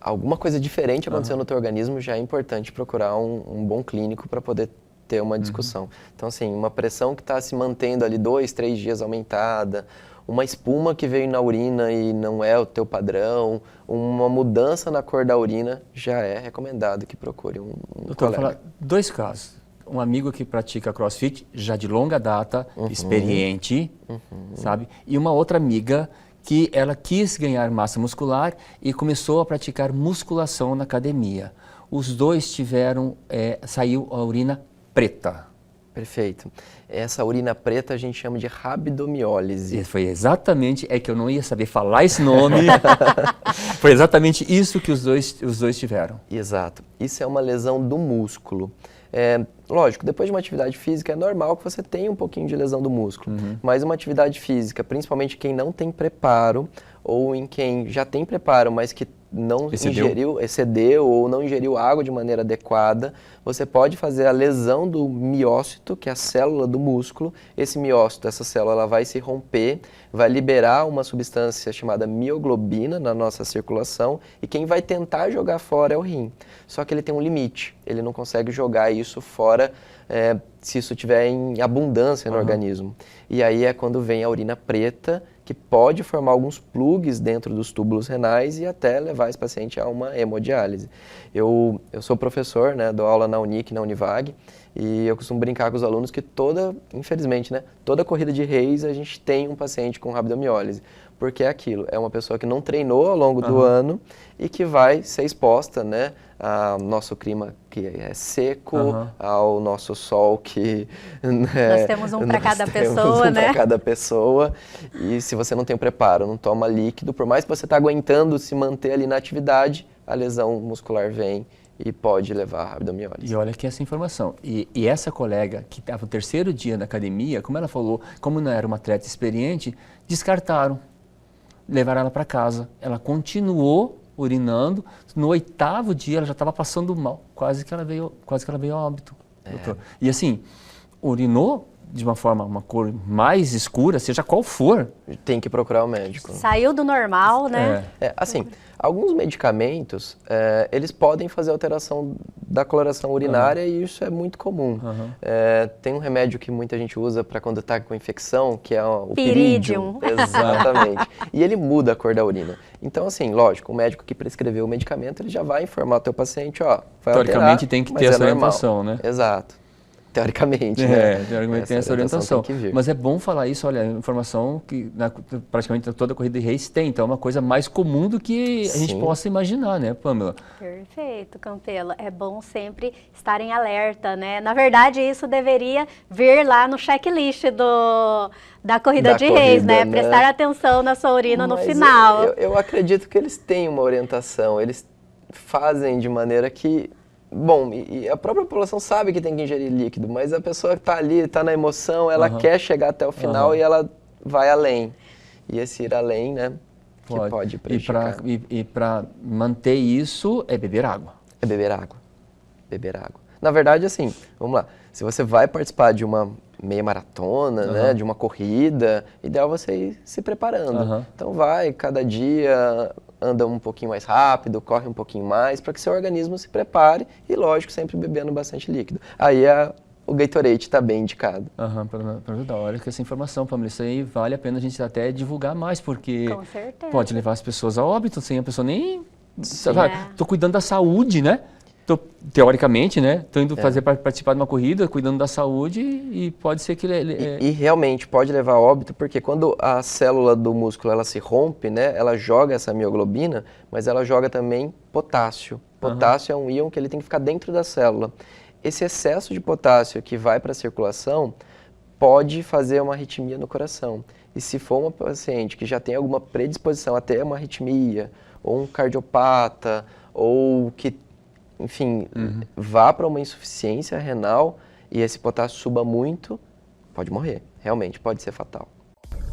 B: alguma coisa diferente aconteceu no teu organismo, já é importante procurar um bom clínico para poder ter uma discussão. Então assim, uma pressão que está se mantendo ali 2, 3 dias aumentada, uma espuma que veio na urina e não é o teu padrão, uma mudança na cor da urina, já é recomendado que procure um
C: Doutor,
B: colega.
C: vou falar 2 casos. Um amigo que pratica CrossFit, já de longa data, experiente, sabe? E uma outra amiga que ela quis ganhar massa muscular e começou a praticar musculação na academia. Os dois saiu a urina preta.
B: Perfeito. Essa urina preta a gente chama de rabdomiólise.
C: E foi exatamente, que eu não ia saber falar esse nome, foi exatamente isso que os dois tiveram.
B: Exato. Isso é uma lesão do músculo. Lógico, depois de uma atividade física é normal que você tenha um pouquinho de lesão do músculo, mas uma atividade física, principalmente quem não tem preparo ou em quem já tem preparo, mas que não excedeu ou não ingeriu água de maneira adequada, você pode fazer a lesão do miócito, que é a célula do músculo. Esse miócito, essa célula, ela vai se romper, vai liberar uma substância chamada mioglobina na nossa circulação e quem vai tentar jogar fora é o rim. Só que ele tem um limite, ele não consegue jogar isso fora se isso estiver em abundância no organismo. E aí é quando vem a urina preta, que pode formar alguns plugs dentro dos túbulos renais e até levar esse paciente a uma hemodiálise. Eu sou professor, né, dou aula na Unic, na Univag, e eu costumo brincar com os alunos que infelizmente, né, toda corrida de reis a gente tem um paciente com rabdomiólise, porque é aquilo, é uma pessoa que não treinou ao longo do ano e que vai ser exposta, né, ao nosso clima que é seco, ao nosso sol que... Né,
A: nós temos um para cada pessoa, né?
B: Para cada pessoa, e se você não tem o preparo, não toma líquido, por mais que você está aguentando se manter ali na atividade, a lesão muscular vem e pode levar a rabdomiólise.
C: E olha aqui essa informação. E essa colega que estava no 3º dia na academia, como ela falou, como não era uma atleta experiente, descartaram, levaram ela para casa. Ela continuou urinando, no 8º dia ela já estava passando mal, quase que ela veio a óbito. Doutor. E assim, urinou de uma cor mais escura, seja qual for.
B: Tem que procurar o médico.
A: Saiu do normal, né?
B: Assim, alguns medicamentos, eles podem fazer alteração da coloração urinária e isso é muito comum. Tem um remédio que muita gente usa para quando está com infecção, que é o
A: Piridium.
B: Exatamente. E ele muda a cor da urina. Então, assim, lógico, o médico que prescreveu o medicamento, ele já vai informar o teu paciente, ó, vai
C: Teoricamente
B: alterar,
C: tem que
B: mas
C: ter essa
B: normal.
C: orientação, né?
B: Exato. Teoricamente, né?
C: Teoricamente tem essa orientação.
B: Tem que vir.
C: Mas é bom falar isso, olha, informação que praticamente toda a corrida de race tem, então é uma coisa mais comum do que a gente possa imaginar, né, Pamela?
A: Perfeito, Campelo. É bom sempre estar em alerta, né? Na verdade, isso deveria vir lá no checklist da corrida de race, né? Prestar atenção na sua urina no final.
B: Eu acredito que eles têm uma orientação, eles fazem de maneira que... Bom, e a própria população sabe que tem que ingerir líquido, mas a pessoa que está ali, está na emoção, ela quer chegar até o final e ela vai além. E esse ir além, né, que pode prejudicar.
C: E para manter isso, é beber água.
B: É beber água. Beber água. Na verdade, assim, vamos lá, se você vai participar de uma meia maratona, né, de uma corrida, ideal você ir se preparando. Então vai, cada dia... anda um pouquinho mais rápido, corre um pouquinho mais, para que seu organismo se prepare e, lógico, sempre bebendo bastante líquido. Aí o Gatorade está bem indicado.
C: Para ajudar. Olha que essa informação, Pamela, isso aí vale a pena a gente até divulgar mais, porque
A: Com certeza.
C: pode levar as pessoas a óbito, sem a pessoa nem... Estou cuidando da saúde, né? Teoricamente, né? Estou indo participar de uma corrida, cuidando da saúde e pode ser que...
B: E realmente pode levar a óbito, porque quando a célula do músculo ela se rompe, né? Ela joga essa mioglobina, mas ela joga também potássio. Potássio é um íon que ele tem que ficar dentro da célula. Esse excesso de potássio que vai para a circulação pode fazer uma arritmia no coração. E se for uma paciente que já tem alguma predisposição a ter uma arritmia, ou um cardiopata, ou que... enfim, vá para uma insuficiência renal e esse potássio suba muito, pode morrer. Realmente, pode ser fatal.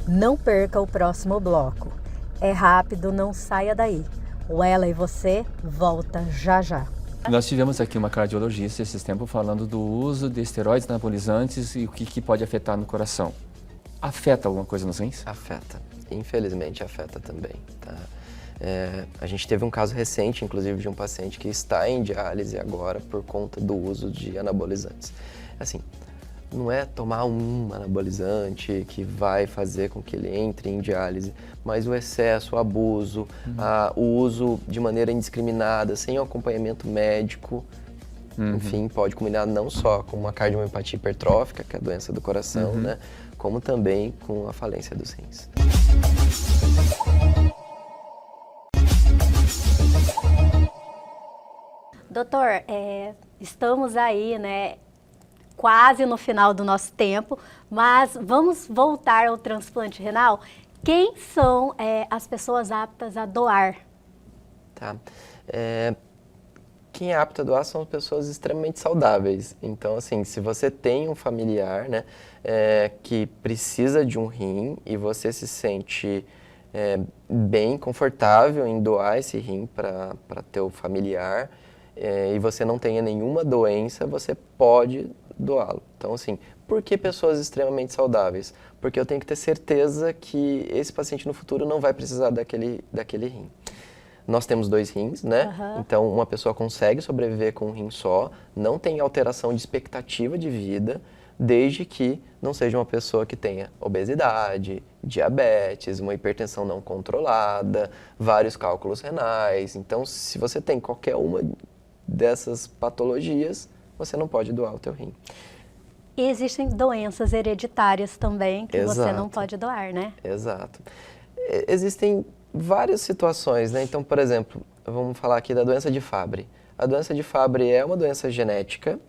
A: Não perca o próximo bloco. É rápido, não saia daí. O Ela e Você volta já já.
C: Nós tivemos aqui uma cardiologista esses tempos falando do uso de esteroides anabolizantes e o que pode afetar no coração. Afeta alguma coisa nos rins?
B: Afeta. Infelizmente, afeta também, tá? A gente teve um caso recente, inclusive, de um paciente que está em diálise agora por conta do uso de anabolizantes. Assim, não é tomar um anabolizante que vai fazer com que ele entre em diálise, mas o excesso, o abuso, o uso de maneira indiscriminada, sem acompanhamento médico, enfim, pode culminar não só com uma cardiomiopatia hipertrófica, que é a doença do coração, né, como também com a falência dos rins.
A: Doutor, estamos aí, né, quase no final do nosso tempo, mas vamos voltar ao transplante renal. Quem são as pessoas aptas a doar?
B: Tá. Quem é apto a doar são pessoas extremamente saudáveis. Então, assim, se você tem um familiar, né, que precisa de um rim e você se sente bem confortável em doar esse rim para teu familiar, e você não tenha nenhuma doença, você pode doá-lo. Então, assim, por que pessoas extremamente saudáveis? Porque eu tenho que ter certeza que esse paciente no futuro não vai precisar daquele rim. Nós temos 2 rins, né? Então, uma pessoa consegue sobreviver com um rim só, não tem alteração de expectativa de vida, desde que não seja uma pessoa que tenha obesidade, diabetes, uma hipertensão não controlada, vários cálculos renais. Então, se você tem qualquer uma dessas patologias, você não pode doar o teu rim.
A: E existem doenças hereditárias também que você não pode doar, né?
B: Exato. Existem várias situações, né? Então, por exemplo, vamos falar aqui da doença de Fabry. A doença de Fabry é uma doença genética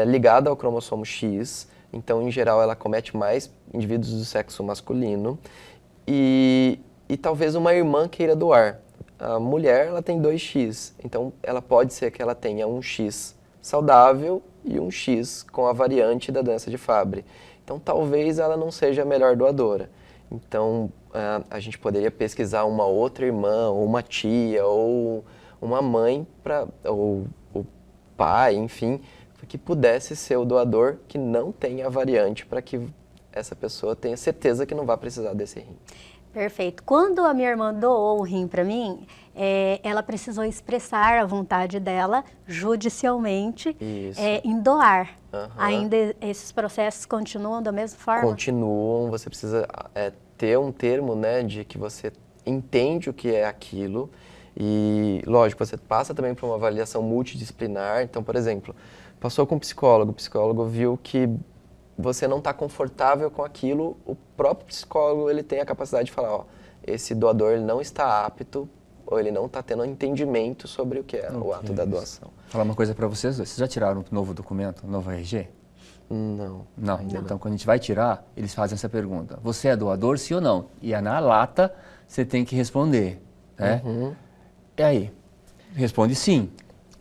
B: ligada ao cromossomo X. Então, em geral, ela acomete mais indivíduos do sexo masculino. E talvez uma irmã queira doar. A mulher, ela tem 2X, então ela pode ser que ela tenha um X saudável e um X com a variante da doença de Fabry. Então, talvez ela não seja a melhor doadora. Então, a gente poderia pesquisar uma outra irmã, ou uma tia, ou uma mãe, ou o pai, enfim, para que pudesse ser o doador que não tenha a variante, para que essa pessoa tenha certeza que não vai precisar desse rim.
A: Perfeito. Quando a minha irmã doou o rim para mim, ela precisou expressar a vontade dela judicialmente em doar. Ainda esses processos continuam da mesma forma?
B: Continuam, você precisa ter um termo, né, de que você entende o que é aquilo e, lógico, você passa também por uma avaliação multidisciplinar. Então, por exemplo, passou com um psicólogo, o psicólogo viu que você não está confortável com aquilo, o próprio psicólogo ele tem a capacidade de falar, ó, esse doador ele não está apto ou ele não está tendo entendimento sobre o que é o ato da doação.
C: Vou falar uma coisa para vocês, vocês já tiraram um novo documento, um novo RG?
B: Não.
C: Não. Então, quando a gente vai tirar, eles fazem essa pergunta, você é doador, sim ou não? E na lata, você tem que responder, né? E aí? Responde sim,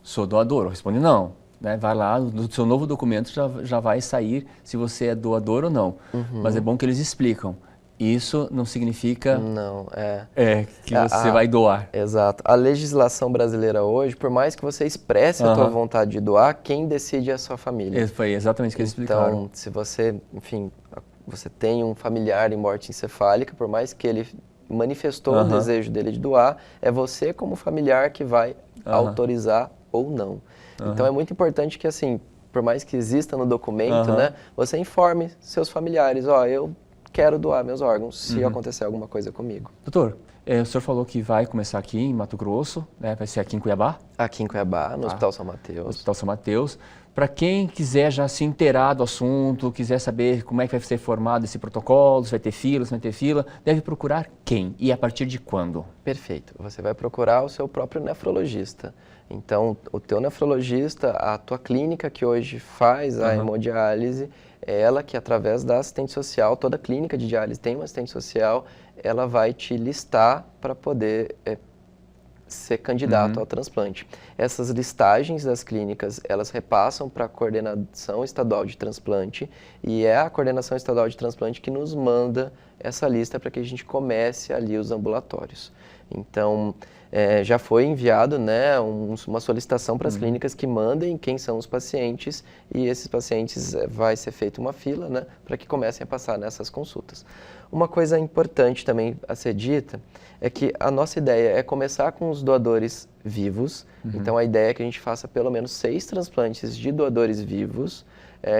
C: sou doador, ou responde não. Né, vai lá, no seu novo documento já vai sair se você é doador ou não. Mas é bom que eles explicam. Isso não significa que você vai doar.
B: Exato. A legislação brasileira hoje, por mais que você expresse a tua vontade de doar, quem decide é a sua família.
C: Foi exatamente o que eles explicaram.
B: Então, se você, enfim, você tem um familiar em morte encefálica, por mais que ele manifestou o desejo dele de doar, é você como familiar que vai autorizar ou não. Então é muito importante que, assim, por mais que exista no documento, né, você informe seus familiares, ó, eu quero doar meus órgãos se acontecer alguma coisa comigo.
C: Doutor, o senhor falou que vai começar aqui em Mato Grosso, né, vai ser aqui em Cuiabá?
B: Aqui em Cuiabá, no Hospital São Mateus.
C: Hospital São Mateus. Para quem quiser já se inteirar do assunto, quiser saber como é que vai ser formado esse protocolo, se vai ter fila, se não vai ter fila, deve procurar quem e a partir de quando?
B: Perfeito. Você vai procurar o seu próprio nefrologista. Então, o teu nefrologista, a tua clínica que hoje faz a hemodiálise, é ela que, através da assistente social, toda clínica de diálise tem uma assistente social, ela vai te listar para poder ser candidato ao transplante. Essas listagens das clínicas, elas repassam para a Coordenação Estadual de Transplante e é a Coordenação Estadual de Transplante que nos manda essa lista para que a gente comece ali os ambulatórios. Então, já foi enviado, né, uma solicitação para as clínicas que mandem quem são os pacientes e esses pacientes vai ser feita uma fila, né, para que comecem a passar nessas consultas. Uma coisa importante também a ser dita é que a nossa ideia é começar com os doadores vivos. Então, a ideia é que a gente faça pelo menos 6 transplantes de doadores vivos,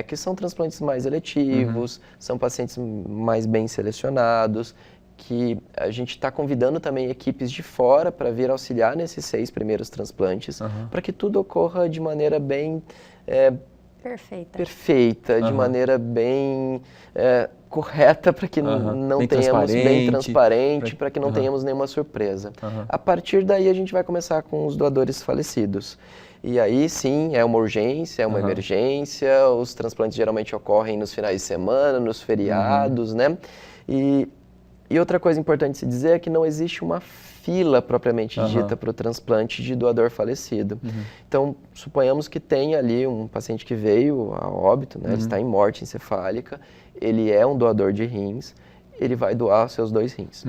B: que são transplantes mais eletivos, são pacientes mais bem selecionados, que a gente está convidando também equipes de fora para vir auxiliar nesses 6 primeiros transplantes, para que tudo ocorra de maneira bem perfeita, de maneira bem correta, para que não
C: bem
B: tenhamos bem transparente, para que não
C: Uhum.
B: tenhamos nenhuma surpresa. A partir daí a gente vai começar com os doadores falecidos. E aí sim, é uma urgência, é uma emergência, os transplantes geralmente ocorrem nos finais de semana, nos feriados, né? E outra coisa importante se dizer é que não existe uma fila propriamente dita para o transplante de doador falecido. Então, suponhamos que tenha ali um paciente que veio a óbito, né? Ele está em morte encefálica, ele é um doador de rins, ele vai doar seus 2 rins.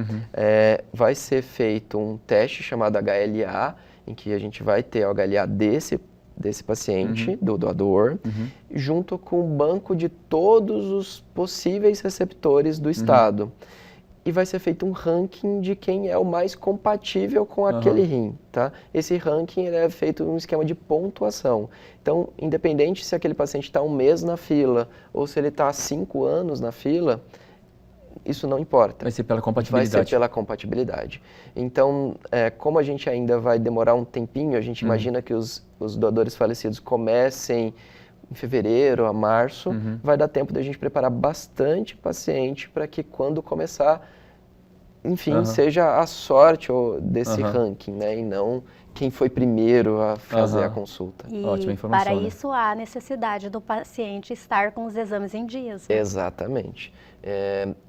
B: Vai ser feito um teste chamado HLA, em que a gente vai ter o HLA desse paciente, do doador, junto com o banco de todos os possíveis receptores do estado. E vai ser feito um ranking de quem é o mais compatível com aquele rim, tá? Esse ranking ele é feito um esquema de pontuação. Então, independente se aquele paciente está 1 mês na fila ou se ele está há 5 anos na fila, isso não importa.
C: Vai ser pela compatibilidade.
B: Vai ser pela compatibilidade. Então, como a gente ainda vai demorar um tempinho, a gente imagina que os doadores falecidos comecem em fevereiro a março, vai dar tempo da gente preparar bastante paciente para que quando começar, enfim, seja a sorte desse ranking, né? E não quem foi primeiro a fazer a consulta.
A: E
C: ótima informação,
A: para
C: né?
A: isso há necessidade do paciente estar com os exames em dias. Né?
B: Exatamente.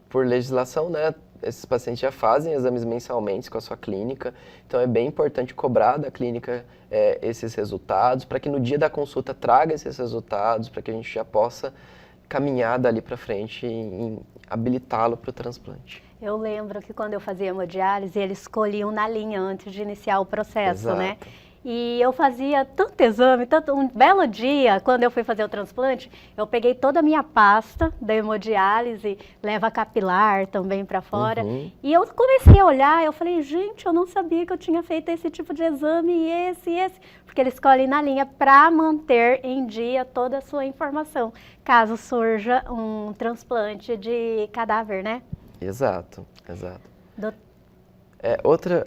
B: Por legislação, né? Esses pacientes já fazem exames mensalmente com a sua clínica, então é bem importante cobrar da clínica esses resultados, para que no dia da consulta traga esses resultados, para que a gente já possa caminhar dali para frente e habilitá-lo para o transplante.
A: Eu lembro que quando eu fazia hemodiálise, eles escolhiam na linha antes de iniciar o processo, né? E eu fazia tanto exame, tanto um belo dia, quando eu fui fazer o transplante, eu peguei toda a minha pasta da hemodiálise, leva capilar também para fora, e eu comecei a olhar, eu falei, gente, eu não sabia que eu tinha feito esse tipo de exame, e esse, porque eles escolhem na linha para manter em dia toda a sua informação, caso surja um transplante de cadáver, né?
B: Exato, exato.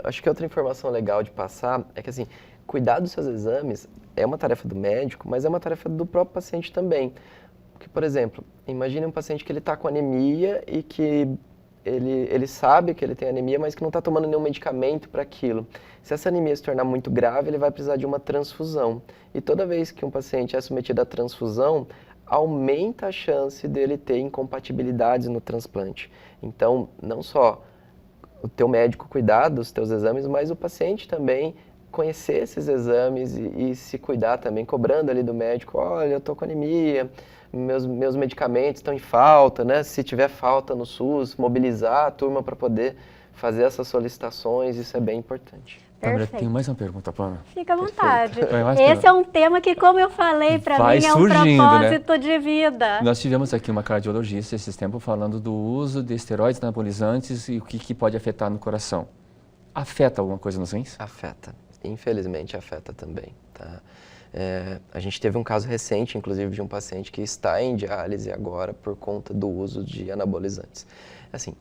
B: Acho que outra informação legal de passar é que, assim, cuidar dos seus exames é uma tarefa do médico, mas é uma tarefa do próprio paciente também. Porque, por exemplo, imagine um paciente que ele está com anemia e que ele sabe que ele tem anemia, mas que não está tomando nenhum medicamento para aquilo. Se essa anemia se tornar muito grave, ele vai precisar de uma transfusão. E toda vez que um paciente é submetido à transfusão, aumenta a chance dele ter incompatibilidades no transplante. Então, não só o teu médico cuidar dos teus exames, mas o paciente também conhecer esses exames e se cuidar também, cobrando ali do médico, olha, eu tô com anemia, meus medicamentos estão em falta, né? Se tiver falta no SUS, mobilizar a turma para poder fazer essas solicitações, isso é bem importante.
C: Câmara, tem mais uma pergunta, Pamela.
A: Fica à vontade.
C: Perfeito.
A: Esse é um tema que, como eu falei, para mim é um propósito, né, de vida.
C: Nós tivemos aqui uma cardiologista esses tempos falando do uso de esteroides anabolizantes e o que pode afetar no coração. Afeta alguma coisa nos rins?
B: Afeta. Infelizmente afeta também. Tá? A gente teve um caso recente, inclusive, de um paciente que está em diálise agora por conta do uso de anabolizantes. Assim,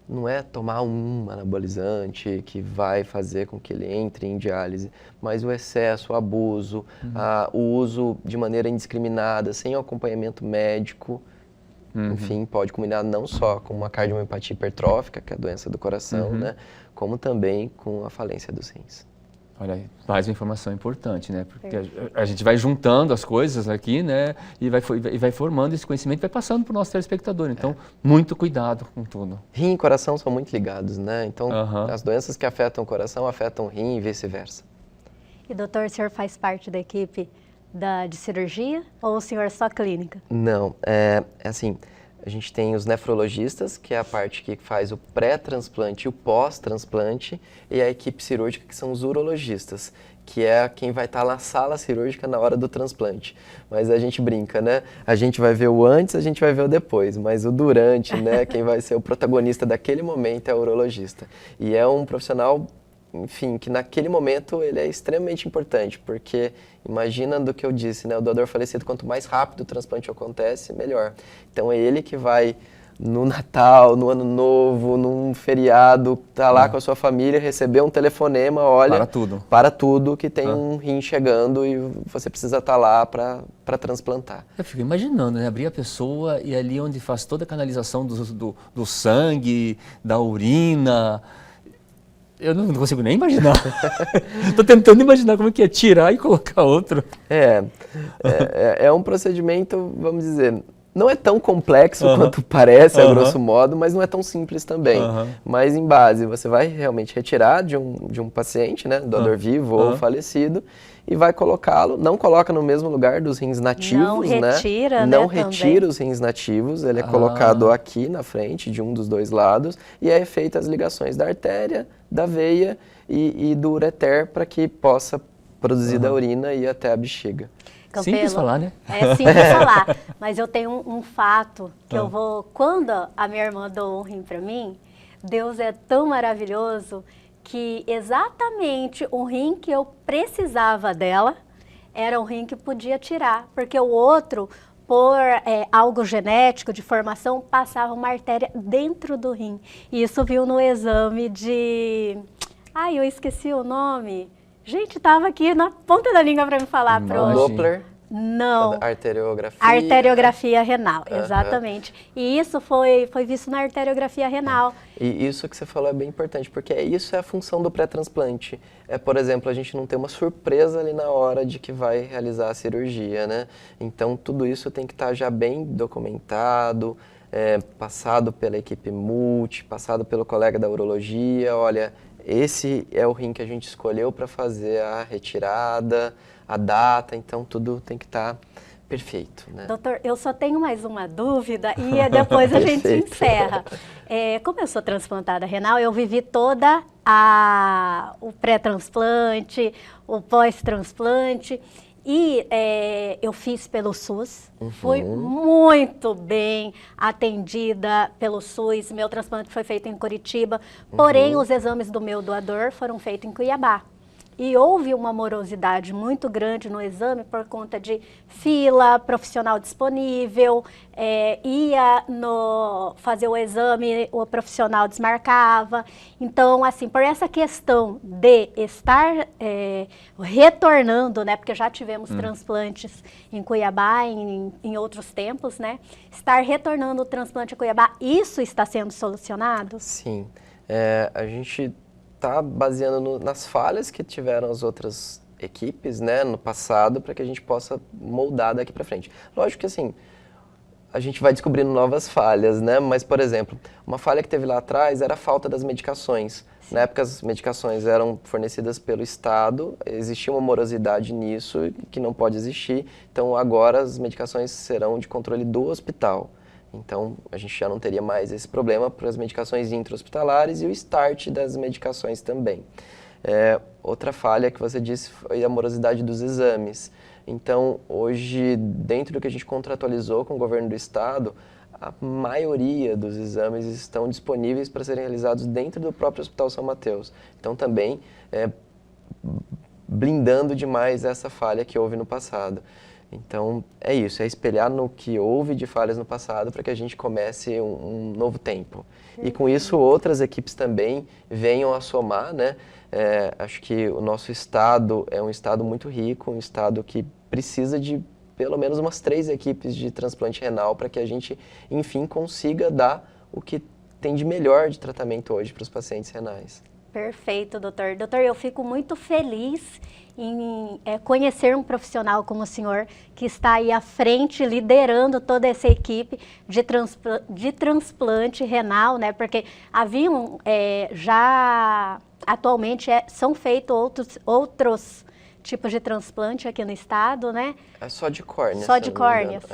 B: não é tomar um anabolizante que vai fazer com que ele entre em diálise, mas o excesso, o abuso, o uso de maneira indiscriminada, sem acompanhamento médico, enfim, pode culminar não só com uma cardiomiopatia hipertrófica, que é a doença do coração, né, como também com a falência dos rins.
C: Olha, mais uma informação importante, né? Porque a gente vai juntando as coisas aqui, né? E vai formando esse conhecimento, vai passando para o nosso telespectador. Então, muito cuidado com tudo.
B: Rim e coração são muito ligados, né? Então, as doenças que afetam o coração afetam o rim e vice-versa.
A: E doutor, o senhor faz parte da equipe de cirurgia ou o senhor só clínica?
B: Não, é assim, a gente tem os nefrologistas, que é a parte que faz o pré-transplante e o pós-transplante, e a equipe cirúrgica, que são os urologistas, que é quem vai estar na sala cirúrgica na hora do transplante. Mas a gente brinca, né? A gente vai ver o antes, a gente vai ver o depois, mas o durante, né? Quem vai ser o protagonista daquele momento é o urologista. E é um profissional, enfim, que naquele momento ele é extremamente importante, porque imagina do que eu disse, né? O doador falecido, quanto mais rápido o transplante acontece, melhor. Então é ele que vai no Natal, no Ano Novo, num feriado, tá lá com a sua família, receber um telefonema, olha, para tudo que tem um rim chegando e você precisa estar lá para transplantar.
C: Eu fico imaginando, né? Abrir a pessoa e ali onde faz toda a canalização do sangue, da urina. Eu não consigo nem imaginar. Estou tentando imaginar como é que é tirar e colocar outro.
B: É um procedimento, vamos dizer, não é tão complexo quanto parece, a grosso modo, mas não é tão simples também. Mas em base, você vai realmente retirar de um paciente, né, doador vivo ou falecido, e vai colocá-lo, não coloca no mesmo lugar dos rins nativos,
A: não retira,
B: né?
A: Não
B: não retira os rins nativos, ele é colocado aqui na frente, de um dos dois lados, e é feita as ligações da artéria, da veia e do ureter para que possa produzir da urina e ir até a bexiga.
A: Campelo,
C: simples falar, né?
A: É simples falar, mas eu tenho um fato que eu vou... Quando a minha irmã doou um rim para mim, Deus é tão maravilhoso que exatamente o rim que eu precisava dela era o rim que podia tirar, porque o outro, por algo genético, de formação, passava uma artéria dentro do rim. E isso viu no exame de... Ai, eu esqueci o nome. Gente, estava aqui na ponta da língua para me falar.
B: Doppler?
A: Não.
B: Arteriografia?
A: Arteriografia renal, exatamente. E isso foi visto na arteriografia renal.
B: E isso que você falou é bem importante, porque isso é a função do pré-transplante. Por exemplo, a gente não ter uma surpresa ali na hora de que vai realizar a cirurgia, né? Então, tudo isso tem que estar já bem documentado, passado pela equipe multi, passado pelo colega da urologia. Olha, esse é o rim que a gente escolheu para fazer a retirada, a data, então tudo tem que estar perfeito, né?
A: Doutor, eu só tenho mais uma dúvida e depois a gente encerra. Como eu sou transplantada renal, eu vivi toda o pré-transplante, o pós-transplante e eu fiz pelo SUS. Fui muito bem atendida pelo SUS. Meu transplante foi feito em Curitiba, porém os exames do meu doador foram feitos em Cuiabá. E houve uma morosidade muito grande no exame por conta de fila, profissional disponível, ia fazer o exame, o profissional desmarcava. Então, assim, por essa questão de estar retornando, né, porque já tivemos transplantes em Cuiabá em outros tempos, né, estar retornando o transplante em Cuiabá, isso está sendo solucionado?
B: Sim, a gente está baseando nas falhas que tiveram as outras equipes, né, no passado, para que a gente possa moldar daqui para frente. Lógico que assim, a gente vai descobrindo novas falhas, né, mas, por exemplo, uma falha que teve lá atrás era a falta das medicações. Sim. Na época, as medicações eram fornecidas pelo Estado, existia uma morosidade nisso que não pode existir, então agora as medicações serão de controle do hospital. Então, a gente já não teria mais esse problema para as medicações intra-hospitalares e o start das medicações também. Outra falha que você disse foi a morosidade dos exames. Então, hoje, dentro do que a gente contratualizou com o governo do estado, a maioria dos exames estão disponíveis para serem realizados dentro do próprio Hospital São Mateus. Então, também blindando demais essa falha que houve no passado. Então, é isso, é espelhar no que houve de falhas no passado para que a gente comece um novo tempo. E com isso, outras equipes também venham a somar, né? Acho que o nosso estado é um estado muito rico, um estado que precisa de pelo menos umas 3 equipes de transplante renal para que a gente, enfim, consiga dar o que tem de melhor de tratamento hoje para os pacientes renais.
A: Perfeito, doutor. Doutor, eu fico muito feliz em conhecer um profissional como o senhor, que está aí à frente, liderando toda essa equipe de transplante renal, né? Porque haviam, já atualmente são feitos outros tipos de transplante aqui no estado, né?
B: É só de córnea.
A: Só de córneas.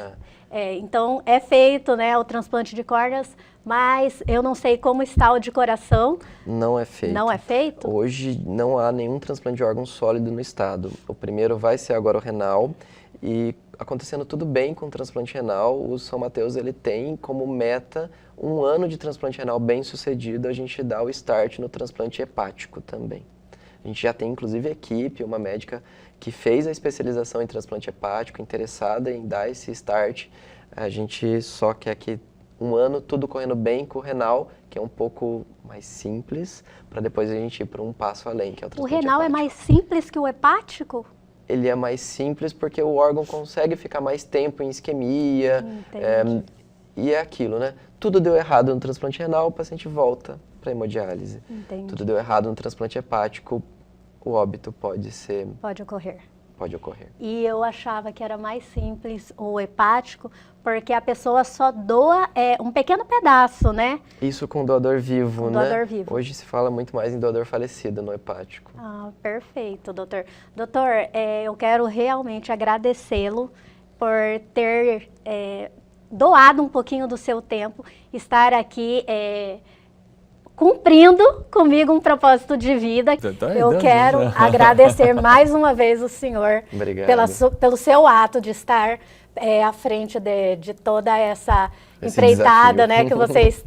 A: Então, é feito, né, o transplante de córneas, mas eu não sei como está o de coração.
B: Não é feito.
A: Não é feito?
B: Hoje não há nenhum transplante de órgão sólido no estado. O primeiro vai ser agora o renal e acontecendo tudo bem com o transplante renal, o São Mateus ele tem como meta 1 ano de transplante renal bem sucedido, a gente dá o start no transplante hepático também. A gente já tem inclusive equipe, uma médica que fez a especialização em transplante hepático, interessada em dar esse start. A gente só quer que 1 ano tudo correndo bem com o renal, que é um pouco mais simples, para depois a gente ir para um passo além, que é o transplante hepático.
A: O renal é mais simples que o hepático?
B: Ele é mais simples porque o órgão consegue ficar mais tempo em isquemia. E é aquilo, né? Tudo deu errado no transplante renal, o paciente volta para hemodiálise.
A: Entendi.
B: Tudo deu errado no transplante hepático, o óbito pode
A: ocorrer.
B: Pode ocorrer.
A: E eu achava que era mais simples o hepático, porque a pessoa só doa um pequeno pedaço, né?
B: Isso com doador vivo,
A: com
B: né?
A: Doador vivo.
B: Hoje se fala muito mais em doador falecido no hepático.
A: Ah, perfeito, doutor. Doutor, eu quero realmente agradecê-lo por ter doado um pouquinho do seu tempo, estar aqui cumprindo comigo um propósito de vida. Eu quero agradecer mais uma vez o senhor pelo seu ato de estar à frente de toda essa empreitada, né, que vocês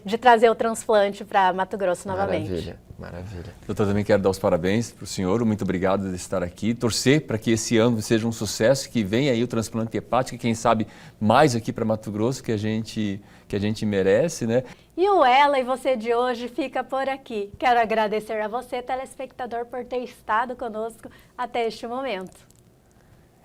A: de trazer o transplante para Mato Grosso novamente.
B: Maravilha, maravilha.
C: Doutor, também quero dar os parabéns para o senhor, muito obrigado de estar aqui, torcer para que esse ano seja um sucesso, que venha aí o transplante hepático, e quem sabe mais aqui para Mato Grosso, que a gente merece, né?
A: E o Ela e Você de hoje fica por aqui. Quero agradecer a você, telespectador, por ter estado conosco até este momento.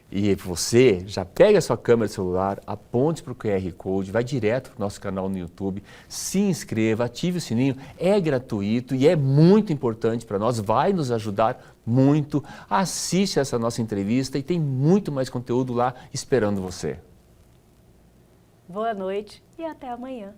C: E você já pega a sua câmera de celular, aponte para o QR Code, vai direto para o nosso canal no YouTube, se inscreva, ative o sininho, é gratuito e é muito importante para nós, vai nos ajudar muito. Assiste essa nossa entrevista e tem muito mais conteúdo lá esperando você.
A: Boa noite e até amanhã.